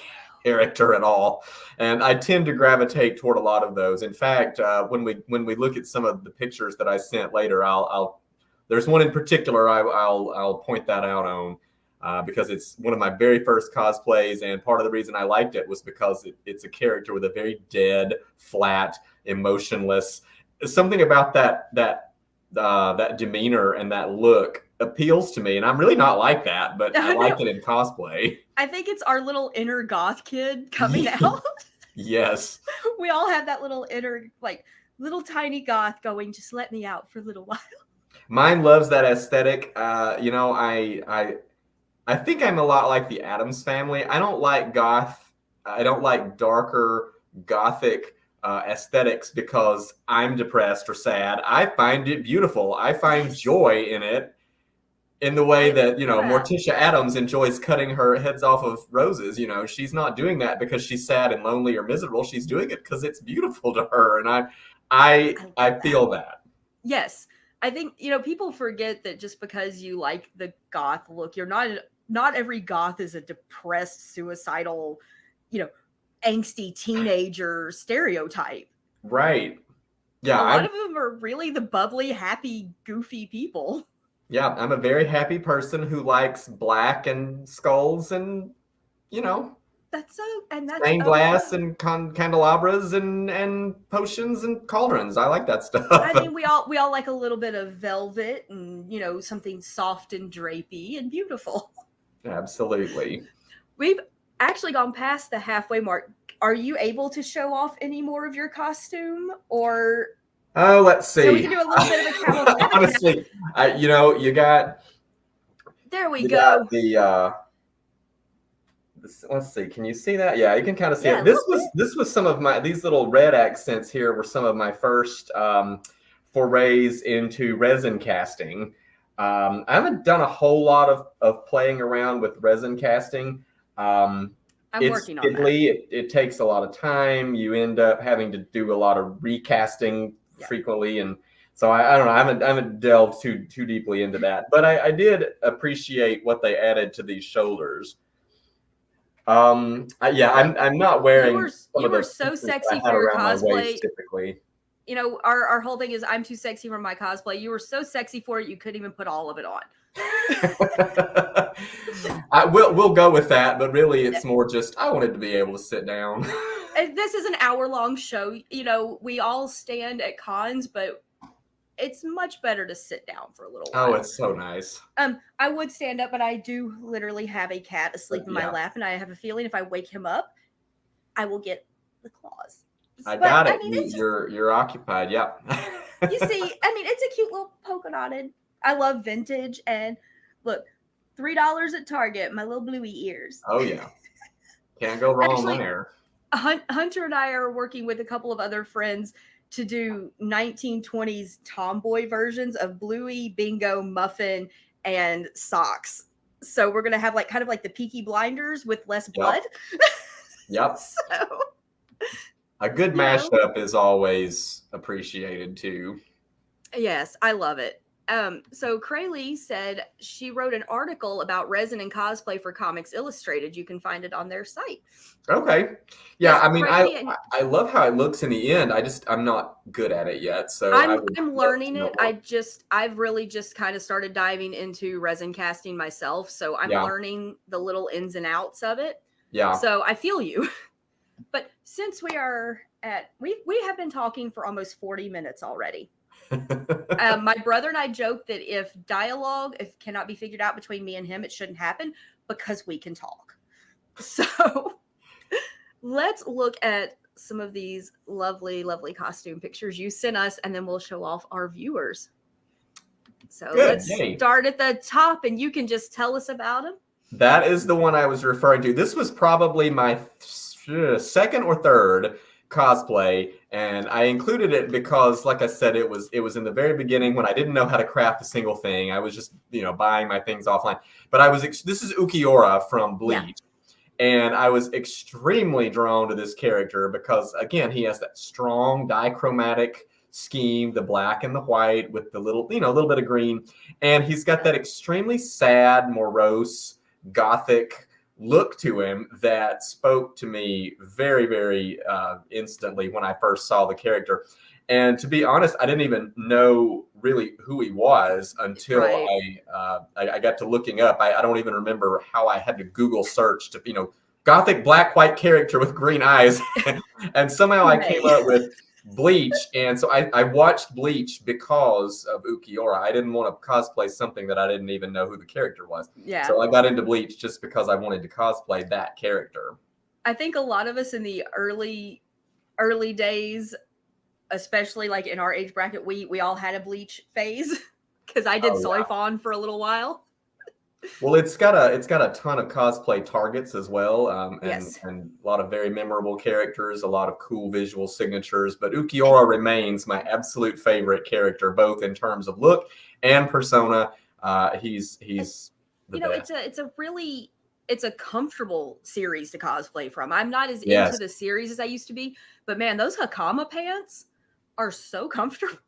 character at all. And I tend to gravitate toward a lot of those. In fact, when we look at some of the pictures that I sent later, there's one in particular I'll point that out on. Because it's one of my very first cosplays, and part of the reason I liked it was because it's a character with a very dead, flat, emotionless. Something about that demeanor and that look appeals to me, and I'm really not like that, but I like it in cosplay. I think it's our little inner goth kid coming out. Yes, we all have that little inner, like little tiny goth going, just let me out for a little while. Mine loves that aesthetic. I think I'm a lot like the Addams Family. I don't like goth. I don't like darker gothic aesthetics because I'm depressed or sad. I find it beautiful. I find joy in it, in the way that Morticia Addams enjoys cutting her heads off of roses. She's not doing that because she's sad and lonely or miserable. She's doing it because it's beautiful to her, and I feel that. Yes. I think, people forget that just because you like the goth look, you're not every goth is a depressed, suicidal, angsty teenager stereotype. Right. Yeah. A lot of them are really the bubbly, happy, goofy people. Yeah. I'm a very happy person who likes black and skulls and, that's stained glass and candelabras and potions and cauldrons. I like that stuff. I mean, we all like a little bit of velvet and something soft and drapey and beautiful. Absolutely. We've actually gone past the halfway mark. Are you able to show off any more of your costume, or? Oh, let's see. So we can do a little bit of a camel. Honestly, you got. There we go. Got let's see. Can you see that? Yeah, you can kind of see it. This was some of these little red accents here were some of my first forays into resin casting. I haven't done a whole lot of playing around with resin casting. I'm working on that. It takes a lot of time. You end up having to do a lot of recasting frequently, and so I don't know. I haven't delved too deeply into that, but I did appreciate what they added to these shoulders. I'm not wearing. You were so sexy for your cosplay. Typically, our whole thing is I'm too sexy for my cosplay. You were so sexy for it, you couldn't even put all of it on. We'll go with that, but really, it's more just I wanted to be able to sit down. And this is an hour-long show. We all stand at cons, but it's much better to sit down for a little while. Oh, it's so nice. I would stand up, but I do literally have a cat asleep in my lap, and I have a feeling if I wake him up, I will get the claws. I got it. You're occupied. Yep. You see, it's a cute little polka dotted. I love vintage, and look, $3 at Target. My little bluey ears. Oh yeah, can't go wrong there. Hunter and I are working with a couple of other friends to do 1920s tomboy versions of Bluey, Bingo, Muffin, and Socks. So we're gonna have kind of like the Peaky Blinders with less blood. Yep. So a good mashup is always appreciated too. Yes, I love it. So Craylee said she wrote an article about resin and cosplay for Comics Illustrated. You can find it on their site. Okay. Yeah, yes, I love how it looks in the end. I'm not good at it yet. So I'm learning it. I've really just kind of started diving into resin casting myself. So I'm learning the little ins and outs of it. Yeah. So I feel you. But since we have been talking for almost 40 minutes already. My brother and I joke that if dialogue cannot be figured out between me and him, it shouldn't happen because we can talk. So let's look at some of these lovely, lovely costume pictures you sent us, and then we'll show off our viewers. So let's start at the top, and you can just tell us about them. That is the one I was referring to. This was probably my second or third cosplay, and I included it because, like I said, it was in the very beginning when I didn't know how to craft a single thing. I was just buying my things offline. But this is Ukiora from Bleach, and I was extremely drawn to this character because, again, he has that strong dichromatic scheme, the black and the white with the little little bit of green, and he's got that extremely sad, morose, gothic look to him that spoke to me very, very instantly when I first saw the character. And to be honest, I didn't even know really who he was until I got to looking up. I don't even remember how I had to Google search to gothic black white character with green eyes, and somehow I came up with Bleach. And so I watched Bleach because of Ukiora. I didn't want to cosplay something that I didn't even know who the character was. Yeah. So I got into Bleach just because I wanted to cosplay that character. I think a lot of us in the early days, especially like in our age bracket, we all had a Bleach phase because I did Soifon for a little while. Well, it's got a ton of cosplay targets as well, and a lot of very memorable characters, a lot of cool visual signatures. But Ukiora remains my absolute favorite character, both in terms of look and persona. He's the best. It's a comfortable series to cosplay from. I'm not as into the series as I used to be, but man, those Hakama pants are so comfortable.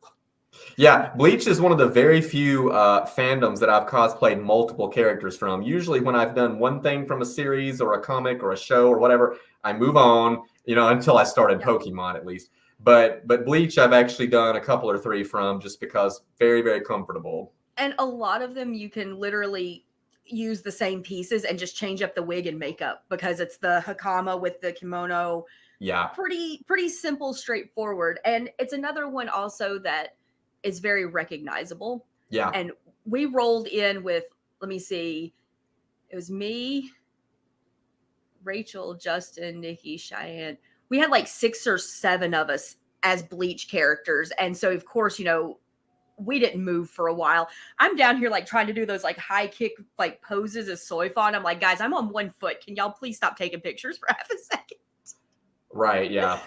Yeah, Bleach is one of the very few fandoms that I've cosplayed multiple characters from. Usually when I've done one thing from a series or a comic or a show or whatever, I move on, until I started Pokemon at least. But Bleach I've actually done a couple or three from just because very, very comfortable. And a lot of them you can literally use the same pieces and just change up the wig and makeup because it's the Hakama with the kimono. Yeah. Pretty simple, straightforward. And it's another one also that is very recognizable. Yeah. And we rolled in with, let me see, it was me, Rachel, Justin, Nikki, Cheyenne. We had like 6 or 7 of us as Bleach characters. And so, of course, we didn't move for a while. I'm down here like trying to do those like high kick like poses as Soifon. I'm like, guys, I'm on 1 foot. Can y'all please stop taking pictures for half a second? Right. Yeah.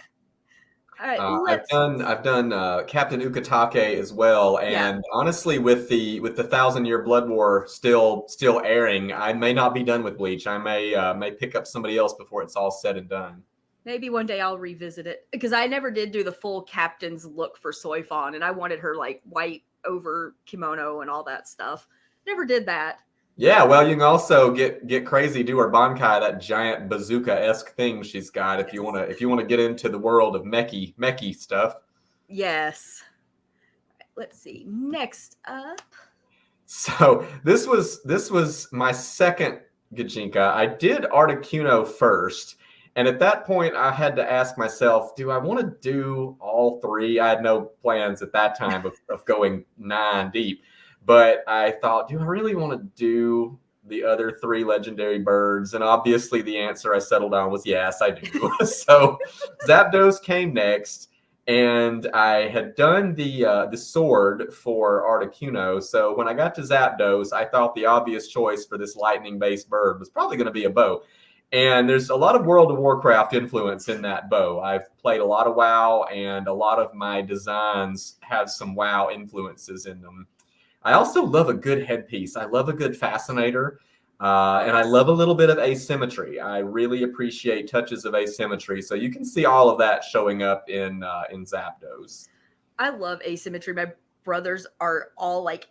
All right, I've done Captain Ukitake as well, and honestly, with the 1,000-Year Blood War still airing, I may not be done with Bleach. I may pick up somebody else before it's all said and done. Maybe one day I'll revisit it because I never did do the full captain's look for Soifon, and I wanted her like white over kimono and all that stuff. Never did that. Yeah, well, you can also get crazy, do her Bankai, that giant bazooka-esque thing she's got. If you wanna get into the world of mechy stuff. Yes. Let's see. Next up. So this was my second Gijinka. I did Articuno first, and at that point I had to ask myself, do I want to do all 3? I had no plans at that time of going 9 deep. But I thought, do I really want to do the other 3 legendary birds? And obviously the answer I settled on was yes, I do. So Zapdos came next, and I had done the sword for Articuno. So when I got to Zapdos, I thought the obvious choice for this lightning-based bird was probably going to be a bow. And there's a lot of World of Warcraft influence in that bow. I've played a lot of WoW, and a lot of my designs have some WoW influences in them. I also love a good headpiece. I love a good fascinator, and I love a little bit of asymmetry. I really appreciate touches of asymmetry. So you can see all of that showing up in Zapdos. I love asymmetry. My brothers are all like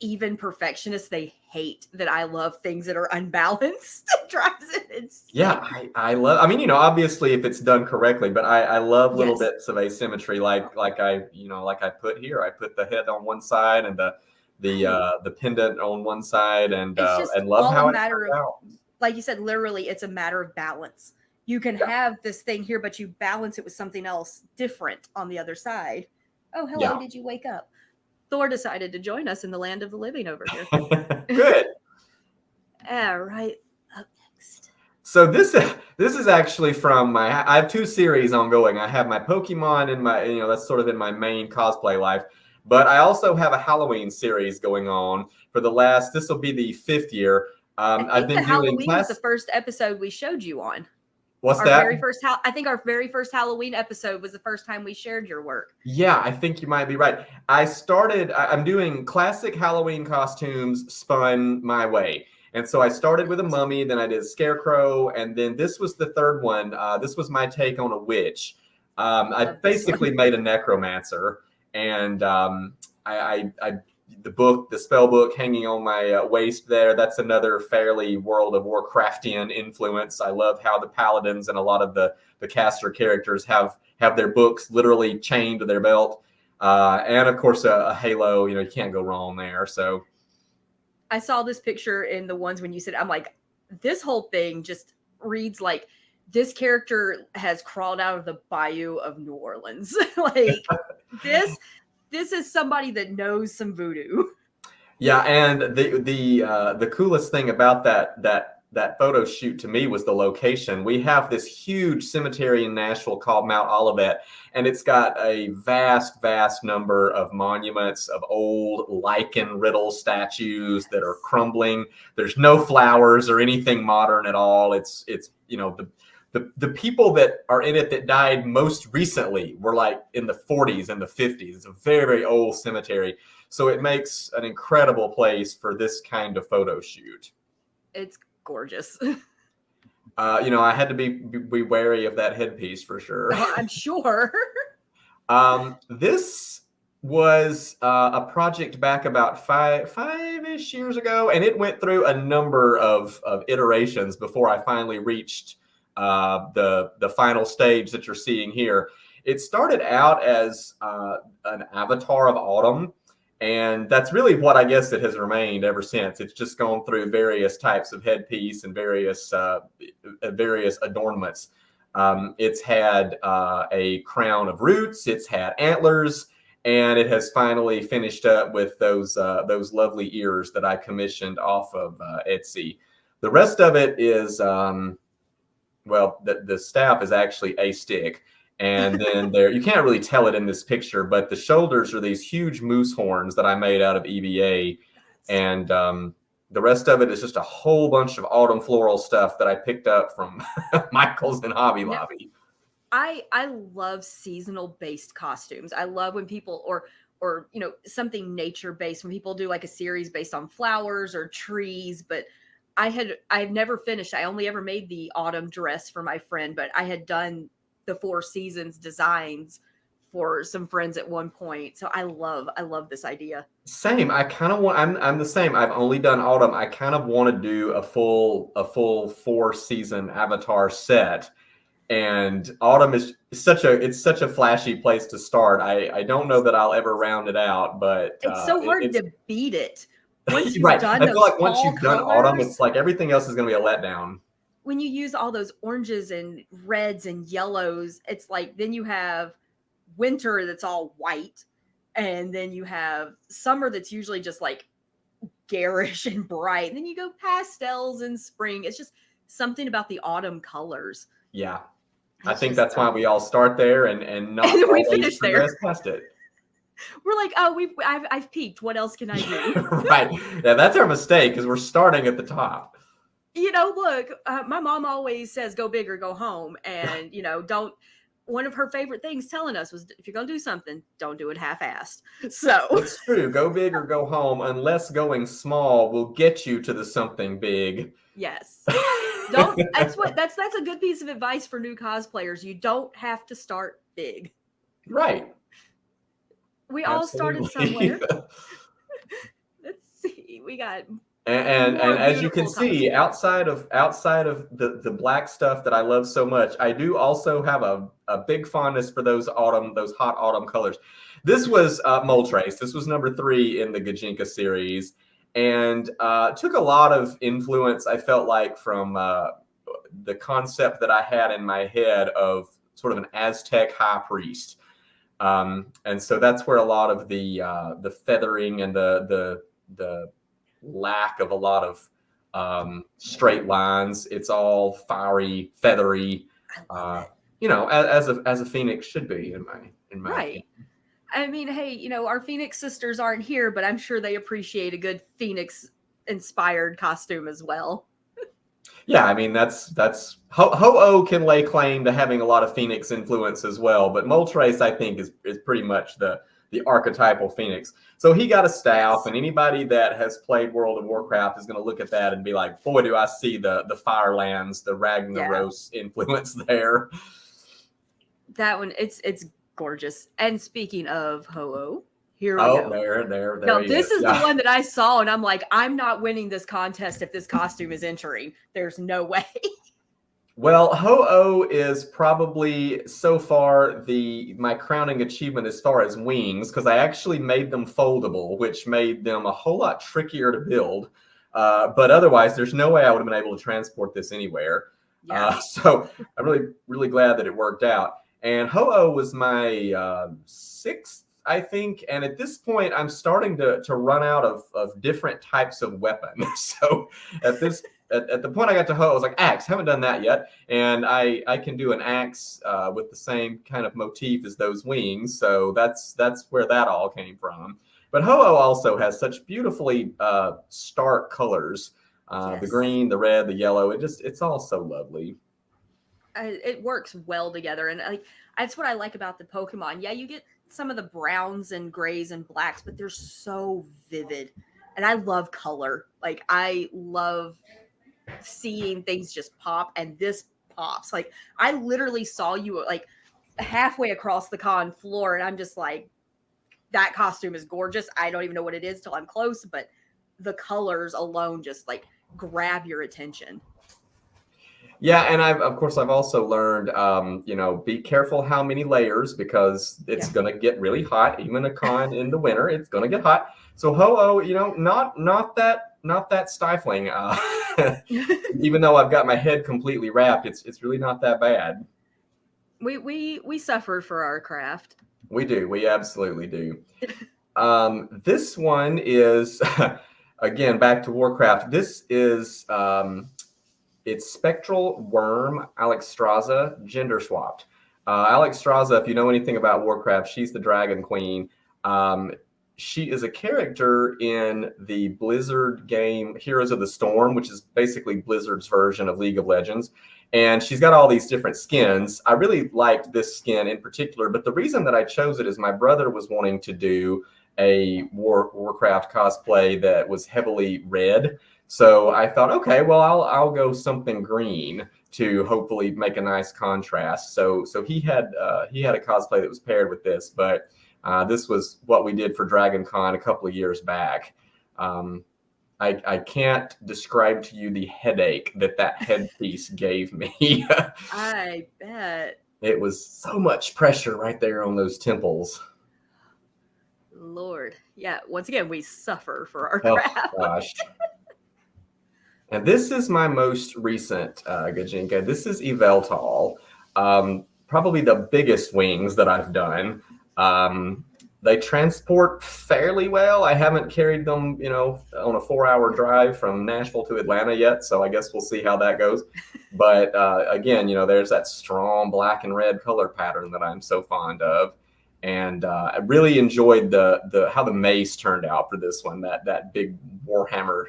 even perfectionists. They hate that I love things that are unbalanced. It drives it insane. Yeah, I love. I mean, obviously if it's done correctly, but I love little bits of asymmetry, like I put here. I put the head on one side and the pendant on one side, and love how it turned out. Like you said, literally, it's a matter of balance. You can have this thing here, but you balance it with something else different on the other side. Oh, hello! Did you wake up? Thor decided to join us in the land of the living over here. Good. All right, up next. So this is actually from I have 2 series ongoing. I have my Pokemon in my that's sort of in my main cosplay life. But I also have a Halloween series going on for this will be the 5th year. I've been doing Halloween was the first episode we showed you on. What's Our that? very first, I think our very first Halloween episode was the first time we shared your work. Yeah, I think you might be right. I'm doing classic Halloween costumes spun my way. And so I started with a mummy, then I did Scarecrow, and then this was the third one. This was my take on a witch. I Love this basically one. made a necromancer, and the spell book hanging on my waist there. That's another fairly World of Warcraftian influence. I love how the paladins and a lot of the caster characters have their books literally chained to their belt, and of course a halo. You can't go wrong there. So I saw this picture in the ones when you said, I'm like, this whole thing just reads like this character has crawled out of the bayou of New Orleans. Like this is somebody that knows some voodoo. yeah, and the coolest thing about that photo shoot to me was the location. We have this huge cemetery in Nashville called Mount Olivet, and it's got a vast number of monuments of old lichen riddle statues that are crumbling. There's no flowers or anything modern at all. It's the people that are in it that died most recently were like in the 40s and the 50s. It's a very old cemetery. So it makes an incredible place for this kind of photo shoot. It's gorgeous. I had to be wary of that headpiece for sure. I'm sure. This was a project back about five-ish years ago, and it went through a number of iterations before I finally reached the final stage that you're seeing here. It started out as an avatar of autumn, and that's really what I guess it has remained ever since. It's just gone through various types of headpiece and various adornments. It's had a crown of roots. It's had antlers, and it has finally finished up with those lovely ears that I commissioned off of Etsy. The rest of it is, the staff is actually a stick. And then you can't really tell it in this picture, but the shoulders are these huge moose horns that I made out of EVA. And the rest of it is just a whole bunch of autumn floral stuff that I picked up from Michael's and Hobby Lobby. I love seasonal based costumes. I love when people or something nature based, when people do like a series based on flowers or trees. But I've never finished. I only ever made the autumn dress for my friend, but I had done the 4 seasons designs for some friends at one point. So I love this idea. Same. I kind of want. I'm the same. I've only done autumn. I kind of want to do a full 4-season Avatar set. And autumn is such a flashy place to start. I don't know that I'll ever round it out, but it's so hard to beat it. Once you've right. done I feel like once you've done colors, autumn, it's like everything else is going to be a letdown. When you use all those oranges and reds and yellows, it's like then you have winter that's all white, and then you have summer that's usually just like garish and bright. And then you go pastels in spring. It's just something about the autumn colors. Yeah. I think that's why we all start there and not and we always finish there. progress past it. We're like, oh, I've peaked. What else can I do? Right. Yeah, that's our mistake because we're starting at the top. Look, my mom always says, go big or go home. And, one of her favorite things telling us was, if you're going to do something, don't do it half-assed. So it's true. Go big or go home, unless going small will get you to the something big. Yes. That's a good piece of advice for new cosplayers. You don't have to start big. Right. We all started somewhere. Let's see. We got and as you can see, outside of the black stuff that I love so much, I do also have a big fondness for those hot autumn colors. This was Moltres. This was number 3 in the Gijinka series, and took a lot of influence, I felt like, from the concept that I had in my head of sort of an Aztec high priest. And so that's where a lot of the feathering and the lack of a lot of straight lines. It's all fiery, feathery, as a Phoenix should be in my right. opinion. I mean, hey, our Phoenix sisters aren't here, but I'm sure they appreciate a good Phoenix inspired costume as well. Yeah, I mean that's Ho-Oh can lay claim to having a lot of Phoenix influence as well, but Moltres I think is pretty much the archetypal Phoenix. So he got a staff, Yes. and anybody that has played World of Warcraft is going to look at that and be like, boy, do I see the Firelands, the Ragnaros influence there. That one, it's gorgeous. And speaking of Ho-Oh, here we Oh, go. there Now, he this is Yeah. the one that I saw, and I'm like, I'm not winning this contest if this costume is entering. There's no way. Well, Ho-Oh is probably so far my crowning achievement as far as wings, because I actually made them foldable, which made them a whole lot trickier to build. But otherwise, there's no way I would have been able to transport this anywhere. Yeah. So I'm really, really glad that it worked out. And Ho-Oh was my sixth, I think. And at this point, I'm starting to run out of different types of weapons. So at the point I got to Ho, I was like, axe, haven't done that yet. And I can do an axe with the same kind of motif as those wings. So that's where that all came from. But Ho-Oh also has such beautifully stark colors. The Yes. green, the red, the yellow. It's all so lovely. It works well together. And that's what I like about the Pokemon. Yeah, you get some of the browns and grays and blacks, but they're so vivid. And I love color. Like, I love seeing things just pop, and this pops. Like, I literally saw you like halfway across the con floor, and I'm just like, that costume is gorgeous. I don't even know what it is till I'm close, but the colors alone just like grab your attention. Yeah, and I've also learned, be careful how many layers, because it's going to get really hot. Even a con in the winter, it's going to get hot. So Ho-Oh, not that stifling. Even though I've got my head completely wrapped, it's really not that bad. We suffer for our craft. We do. We absolutely do. This one is again back to Warcraft. This is. It's Spectral Worm Alexstrasza gender swapped. Alexstrasza, if you know anything about Warcraft, she's the Dragon Queen. She is a character in the Blizzard game Heroes of the Storm, which is basically Blizzard's version of League of Legends. And she's got all these different skins. I really liked this skin in particular, but the reason that I chose it is my brother was wanting to do a Warcraft cosplay that was heavily red. So I thought, okay, well, I'll go something green to hopefully make a nice contrast. So he had a cosplay that was paired with this, but this was what we did for Dragon Con a couple of years back. I can't describe to you the headache that headpiece gave me. I bet. It was so much pressure right there on those temples. Lord. Yeah, once again, we suffer for our craft. Oh, gosh. And this is my most recent Gijinka. This is Yveltal. Probably the biggest wings that I've done. They transport fairly well. I haven't carried them, on a 4-hour drive from Nashville to Atlanta yet, so I guess we'll see how that goes. But again, there's that strong black and red color pattern that I'm so fond of. And I really enjoyed the how the mace turned out for this one, that big Warhammer,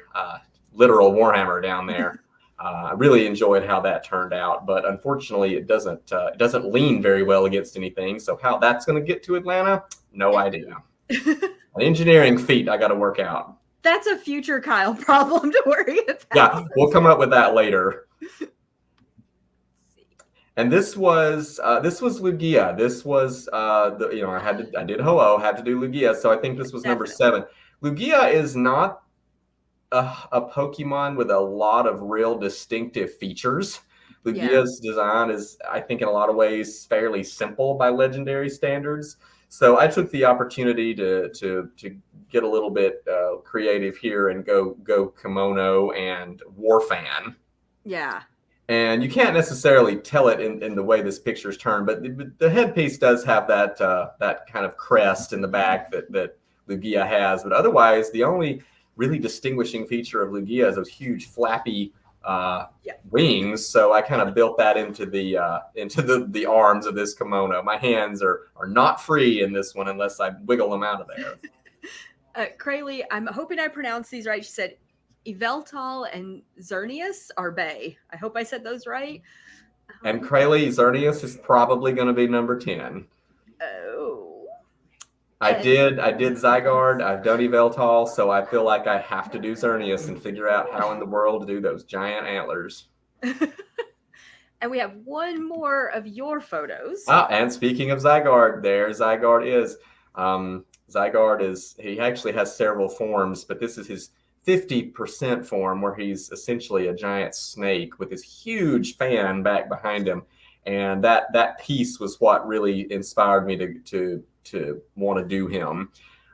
literal Warhammer down there. I really enjoyed how that turned out, but unfortunately, it doesn't lean very well against anything. So how that's going to get to Atlanta, no idea. An engineering feat I got to work out. That's a future Kyle problem to worry about. Yeah, we'll come up with that later. And this was Lugia. This was I did Ho-Oh, had to do Lugia, so I think this was number 7. Lugia is not a Pokemon with a lot of real distinctive features. Lugia's design is, I think, in a lot of ways fairly simple by legendary standards. So I took the opportunity to get a little bit creative here and go kimono and Warfan. Yeah. And you can't necessarily tell it in the way this picture's turned, but the headpiece does have that kind of crest in the back that Lugia has. But otherwise, the only really distinguishing feature of Lugia is those huge flappy wings. So I kind of built that into the arms of this kimono. My hands are not free in this one unless I wiggle them out of there. Krayley, I'm hoping I pronounced these right. She said Eveltal and Xerneas are Bay. I hope I said those right. And Krayley Xerneas is probably going to be number 10. Oh. I did Zygarde. I've done Eveltal, so I feel like I have to do Xerneas and figure out how in the world to do those giant antlers. And we have one more of your photos. Ah, and speaking of Zygarde, there Zygarde is. Zygarde he actually has several forms, but this is his 50% form where he's essentially a giant snake with this huge fan back behind him. And that piece was what really inspired me to want to do him.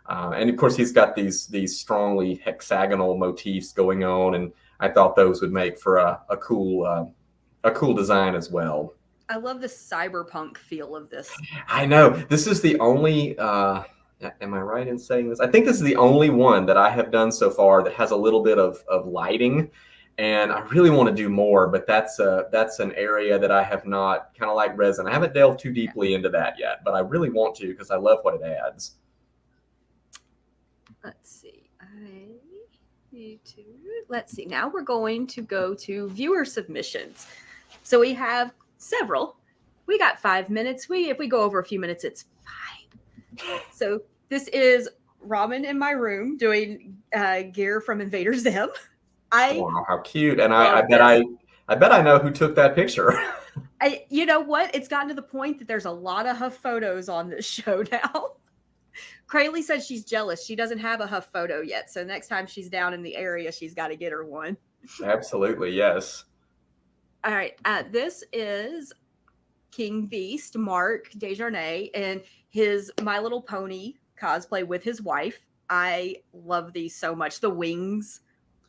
And of course, he's got these strongly hexagonal motifs going on, and I thought those would make for a cool design as well. I love the cyberpunk feel of this. I know. This is the only, am I right in saying this? I think this is the only one that I have done so far that has a little bit of lighting. And I really want to do more, but that's an area that I have not, kind of like resin. I haven't delved too deeply into that yet, but I really want to because I love what it adds. Let's see. I need to. Let's see. Now we're going to go to viewer submissions. So we have several. We got 5 minutes. If we go over a few minutes, it's fine. So this is Ramen in my room doing gear from Invader Zim. Wow, how cute! And I bet I know who took that picture. You know what? It's gotten to the point that there's a lot of Huff photos on this show now. Krayley said she's jealous. She doesn't have a Huff photo yet. So next time she's down in the area, she's got to get her one. Absolutely, yes. All right. This is King Beast, Mark Desjardins, and his My Little Pony cosplay with his wife. I love these so much. The wings,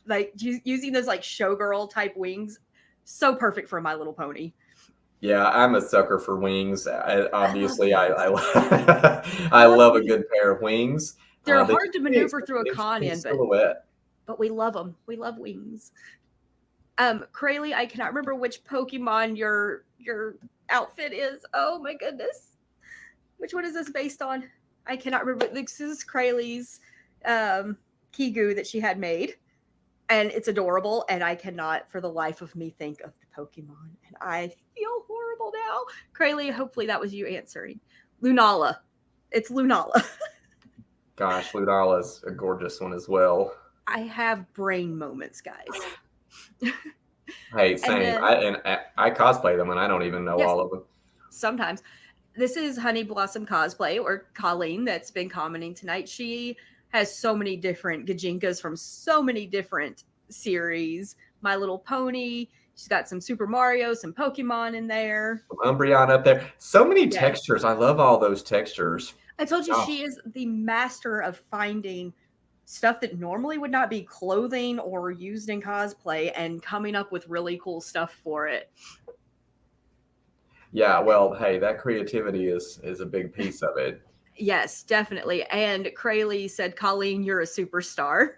like using those like showgirl type wings, so perfect for My Little Pony. Yeah, I'm a sucker for wings. Obviously, I love a good pair of wings. They're hard to maneuver through a con in, silhouette. But we love them. We love wings. Krayley, I cannot remember which Pokemon your outfit is. Oh my goodness. Which one is this based on? I cannot remember. This is Krayley's Kigu that she had made. And it's adorable. And I cannot for the life of me think of the Pokemon. And I feel horrible now. Krayley, hopefully that was you answering. Lunala. It's Lunala. Gosh, Lunala's a gorgeous one as well. I have brain moments, guys. Hey, same. I cosplay them and I don't even know all of them. Sometimes. This is Honey Blossom Cosplay, or Colleen, that's been commenting tonight. She has so many different Gijinkas from so many different series. My Little Pony. She's got some Super Mario, some Pokemon in there. Some Umbreon up there. So many textures. I love all those textures. I told you she is the master of finding stuff that normally would not be clothing or used in cosplay and coming up with really cool stuff for it. Yeah, well, hey, that creativity is a big piece of it. Yes, definitely. And Krayley said, Colleen, you're a superstar.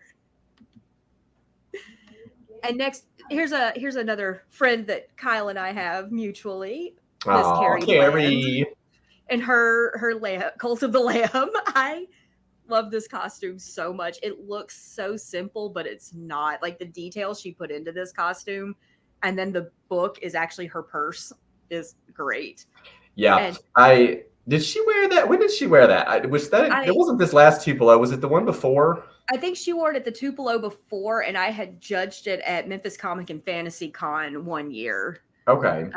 And next, here's another friend that Kyle and I have mutually. Miss Carrie. And her lamb, Cult of the Lamb. I love this costume so much. It looks so simple, but it's not. Like the detail she put into this costume, and then the book is actually her purse, is great. Yeah, did she wear that? When did she wear that? It wasn't this last Tupelo. Was it the one before? I think she wore it at the Tupelo before, and I had judged it at Memphis Comic and Fantasy Con one year. Okay.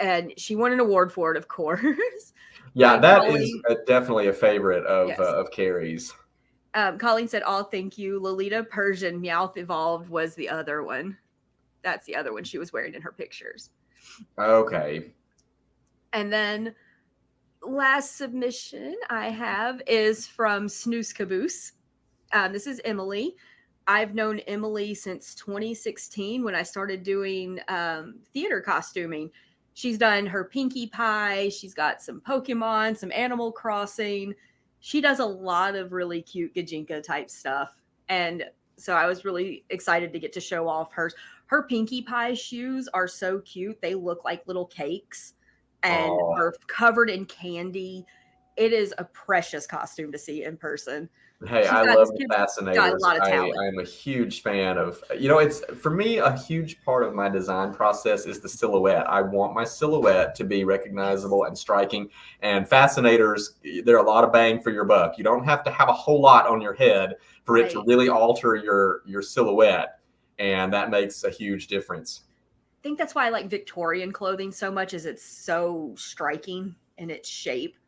And she won an award for it, of course. Yeah, that is definitely a favorite of Carrie's. Colleen said, "Oh, thank you." Lolita Persian Meowth Evolved was the other one. That's the other one she was wearing in her pictures. Okay. And then last submission I have is from Snooze Caboose. This is Emily. I've known Emily since 2016 when I started doing theater costuming. She's done her Pinkie Pie. She's got some Pokemon, some Animal Crossing. She does a lot of really cute Gijinka type stuff. And so I was really excited to get to show off hers. Her Pinkie Pie shoes are so cute. They look like little cakes and are covered in candy. It is a precious costume to see in person. Hey, She's I got this love the kid's got a fascinators. lot of I talent. am a huge fan of, it's for me a huge part of my design process is the silhouette. I want my silhouette to be recognizable and striking. And fascinators, they're a lot of bang for your buck. You don't have to have a whole lot on your head for it to Right. really alter your silhouette, and that makes a huge difference. I think that's why I like Victorian clothing so much, is it's so striking in its shape,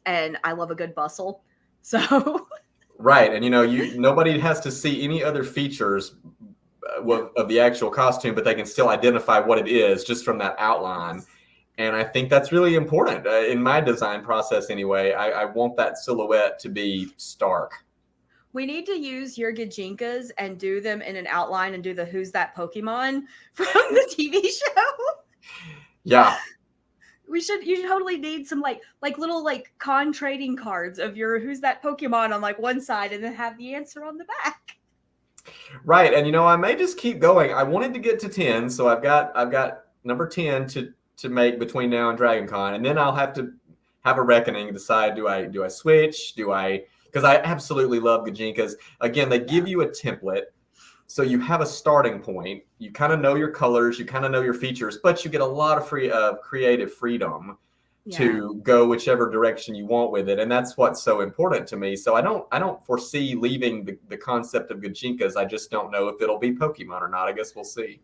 and I love a good bustle. So Right, and nobody has to see any other features of the actual costume, but they can still identify what it is just from that outline. And I think that's really important in my design process anyway. I want that silhouette to be stark. we need to use your Gijinkas and do them in an outline and do the Who's That Pokemon from the TV show. Yeah, You totally need some like little like con trading cards of your Who's That Pokemon on like one side and then have the answer on the back. right. And I may just keep going. I wanted to get to 10, so I've got number 10 to make between now and Dragon Con, and then I'll have to have a reckoning and decide, do I switch? Because I absolutely love Gajinkas. Again, they give you a template. So you have a starting point. You kind of know your colors, you kind of know your features, but you get a lot of creative freedom to go whichever direction you want with it, and that's what's so important to me. So I don't foresee leaving the concept of Gajinkas. I just don't know if it'll be Pokemon or not. I guess we'll see.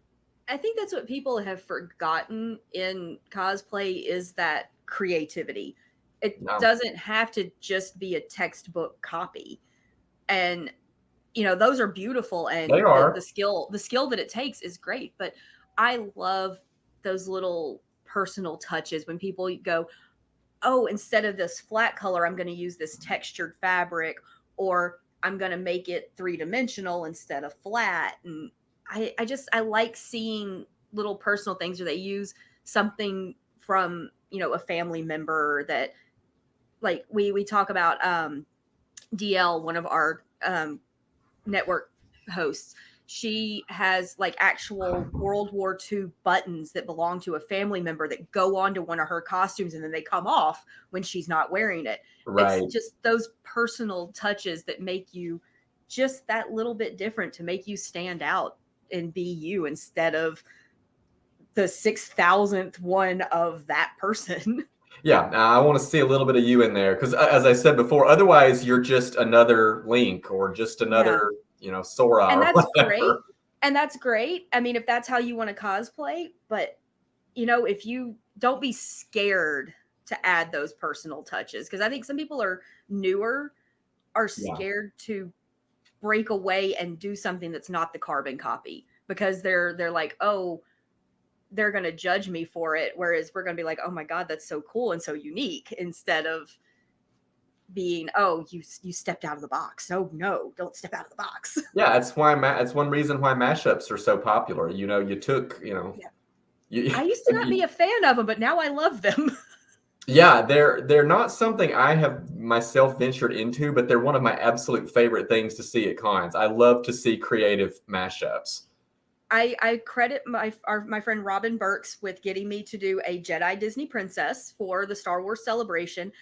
I think that's what people have forgotten in cosplay is that creativity. It No, doesn't have to just be a textbook copy. And those are beautiful, they and the are. skill that it takes is great, but I love those little personal touches when people go, oh, instead of this flat color, I'm going to use this textured fabric, or I'm going to make it three-dimensional instead of flat. And I like seeing little personal things where they use something from a family member that, like, we talk about DL, one of our network hosts. She has like actual World War II buttons that belong to a family member that go onto one of her costumes and then they come off when she's not wearing it. It's Right. just those personal touches that make you just that little bit different, to make you stand out and be you instead of the 6,000th one of that person. Yeah, I want to see a little bit of you in there because, as I said before, otherwise you're just another Link or just Yeah. another, Sora And or that's great. whatever. And that's great. I mean, if that's how you want to cosplay, but if you don't be scared to add those personal touches, because I think some people are newer, are Yeah. scared to break away and do something that's not the carbon copy, because they're like, oh, they're going to judge me for it, whereas we're going to be like, oh my god, that's so cool and so unique, instead of being, oh, you stepped out of the box. No, don't step out of the box. Yeah, that's one reason why mashups are so popular. You took, Yeah. you, I used to not be a fan of them, but now I love them. yeah, they're not something I have myself ventured into, but they're one of my absolute favorite things to see at cons. I love to see creative mashups. I credit my friend Robin Burks with getting me to do a Jedi Disney princess for the Star Wars celebration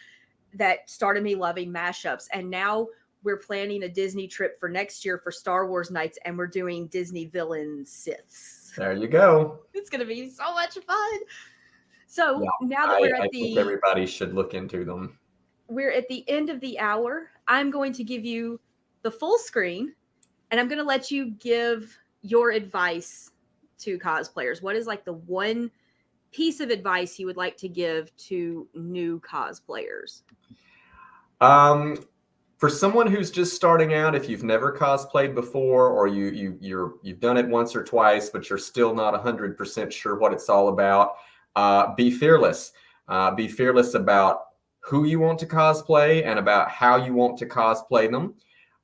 that started me loving mashups. And now we're planning a Disney trip for next year for Star Wars nights, and we're doing Disney villain Siths. There you go. It's going to be so much fun. So Yeah, now that I think everybody should look into them. we're at the end of the hour, I'm going to give you the full screen, and I'm going to let you give your advice to cosplayers. What is like the one piece of advice you would like to give to new cosplayers? For someone who's just starting out, if you've never cosplayed before, or you've done it once or twice, but you're still not 100% sure what it's all about, be fearless. Be fearless about who you want to cosplay and about how you want to cosplay them.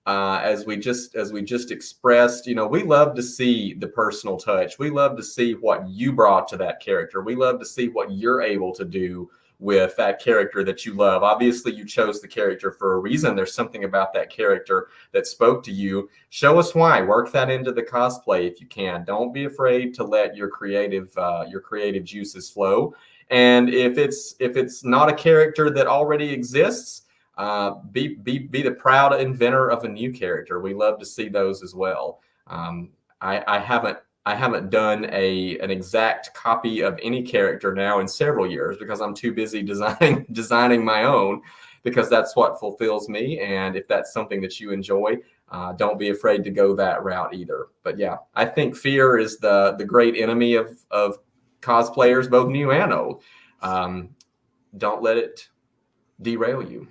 As we just expressed, we love to see the personal touch. We love to see what you brought to that character. We love to see what you're able to do with that character that you love. Obviously, you chose the character for a reason. There's something about that character that spoke to you. Show us why. Work that into the cosplay if you can. Don't be afraid to let your creative juices flow. And if it's not a character that already exists, be the proud inventor of a new character. We love to see those as well. I haven't done an exact copy of any character now in several years because I'm too busy designing my own, because that's what fulfills me. And if that's something that you enjoy, don't be afraid to go that route either. But yeah, I think fear is the great enemy of cosplayers, both new and old. Don't let it derail you.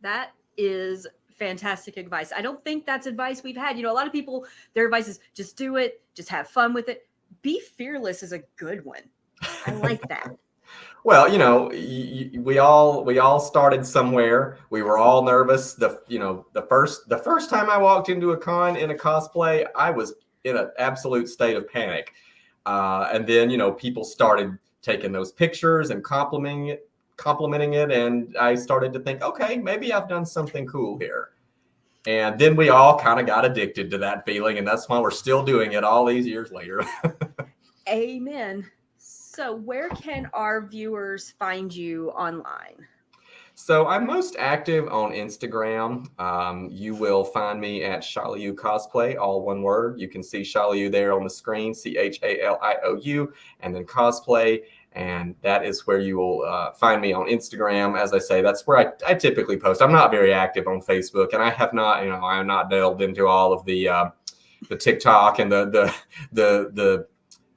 That is fantastic advice. I don't think that's advice we've had. A lot of people, their advice is just do it, just have fun with it. Be fearless is a good one. I like that. Well, we all started somewhere. We were all nervous. The first time I walked into a con in a cosplay, I was in an absolute state of panic. And then, people started taking those pictures and complimenting it. And I started to think, okay, maybe I've done something cool here. And then we all kind of got addicted to that feeling. And that's why we're still doing it all these years later. Amen. So where can our viewers find you online? So I'm most active on Instagram. You will find me at Chaliou Cosplay, all one word. You can see Chaliou there on the screen, Chaliou, and then Cosplay. And that is where you will find me on Instagram. As I say, that's where I typically post. I'm not very active on Facebook, and I have not, I have not delved into all of the TikTok and the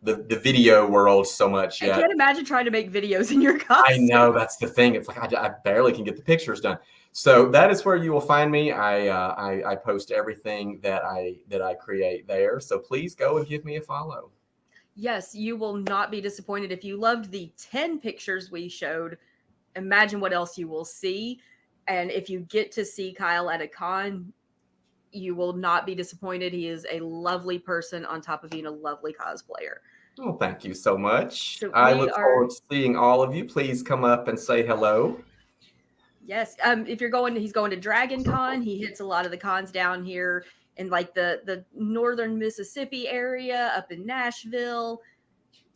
video world so much yet. I can't imagine trying to make videos in your costume. I know, that's the thing. It's like I barely can get the pictures done. So that is where you will find me. I post everything that I create there. So please go and give me a follow. Yes, you will not be disappointed. If you loved the 10 pictures we showed, imagine what else you will see. And if you get to see Kyle at a con, you will not be disappointed. He is a lovely person on top of being a lovely cosplayer. Oh, thank you so much. So I look forward to seeing all of you. Please come up and say hello. Yes. If you're he's going to Dragon Con. He hits a lot of the cons down here in like the northern Mississippi area, up in Nashville.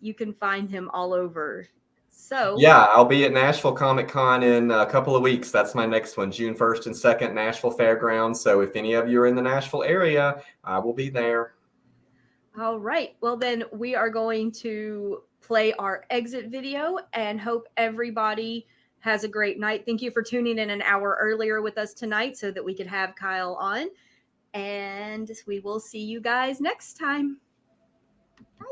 You can find him all over. So yeah, I'll be at Nashville Comic Con in a couple of weeks. That's my next one, June 1st and 2nd, Nashville Fairgrounds. So if any of you are in the Nashville area, I will be there. All right. Well, then we are going to play our exit video and hope everybody has a great night. Thank you for tuning in an hour earlier with us tonight so that we could have Kyle on. And we will see you guys next time. Bye.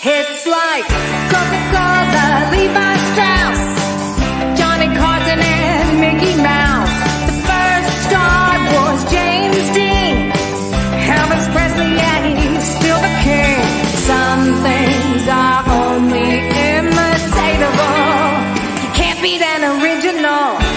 It's like Coca-Cola, Levi Strauss, Johnny Carson and Mickey Mouse. The first star was James Dean, Elvis Presley, and he's still the king. Some things are only imitatable. You can't beat an original.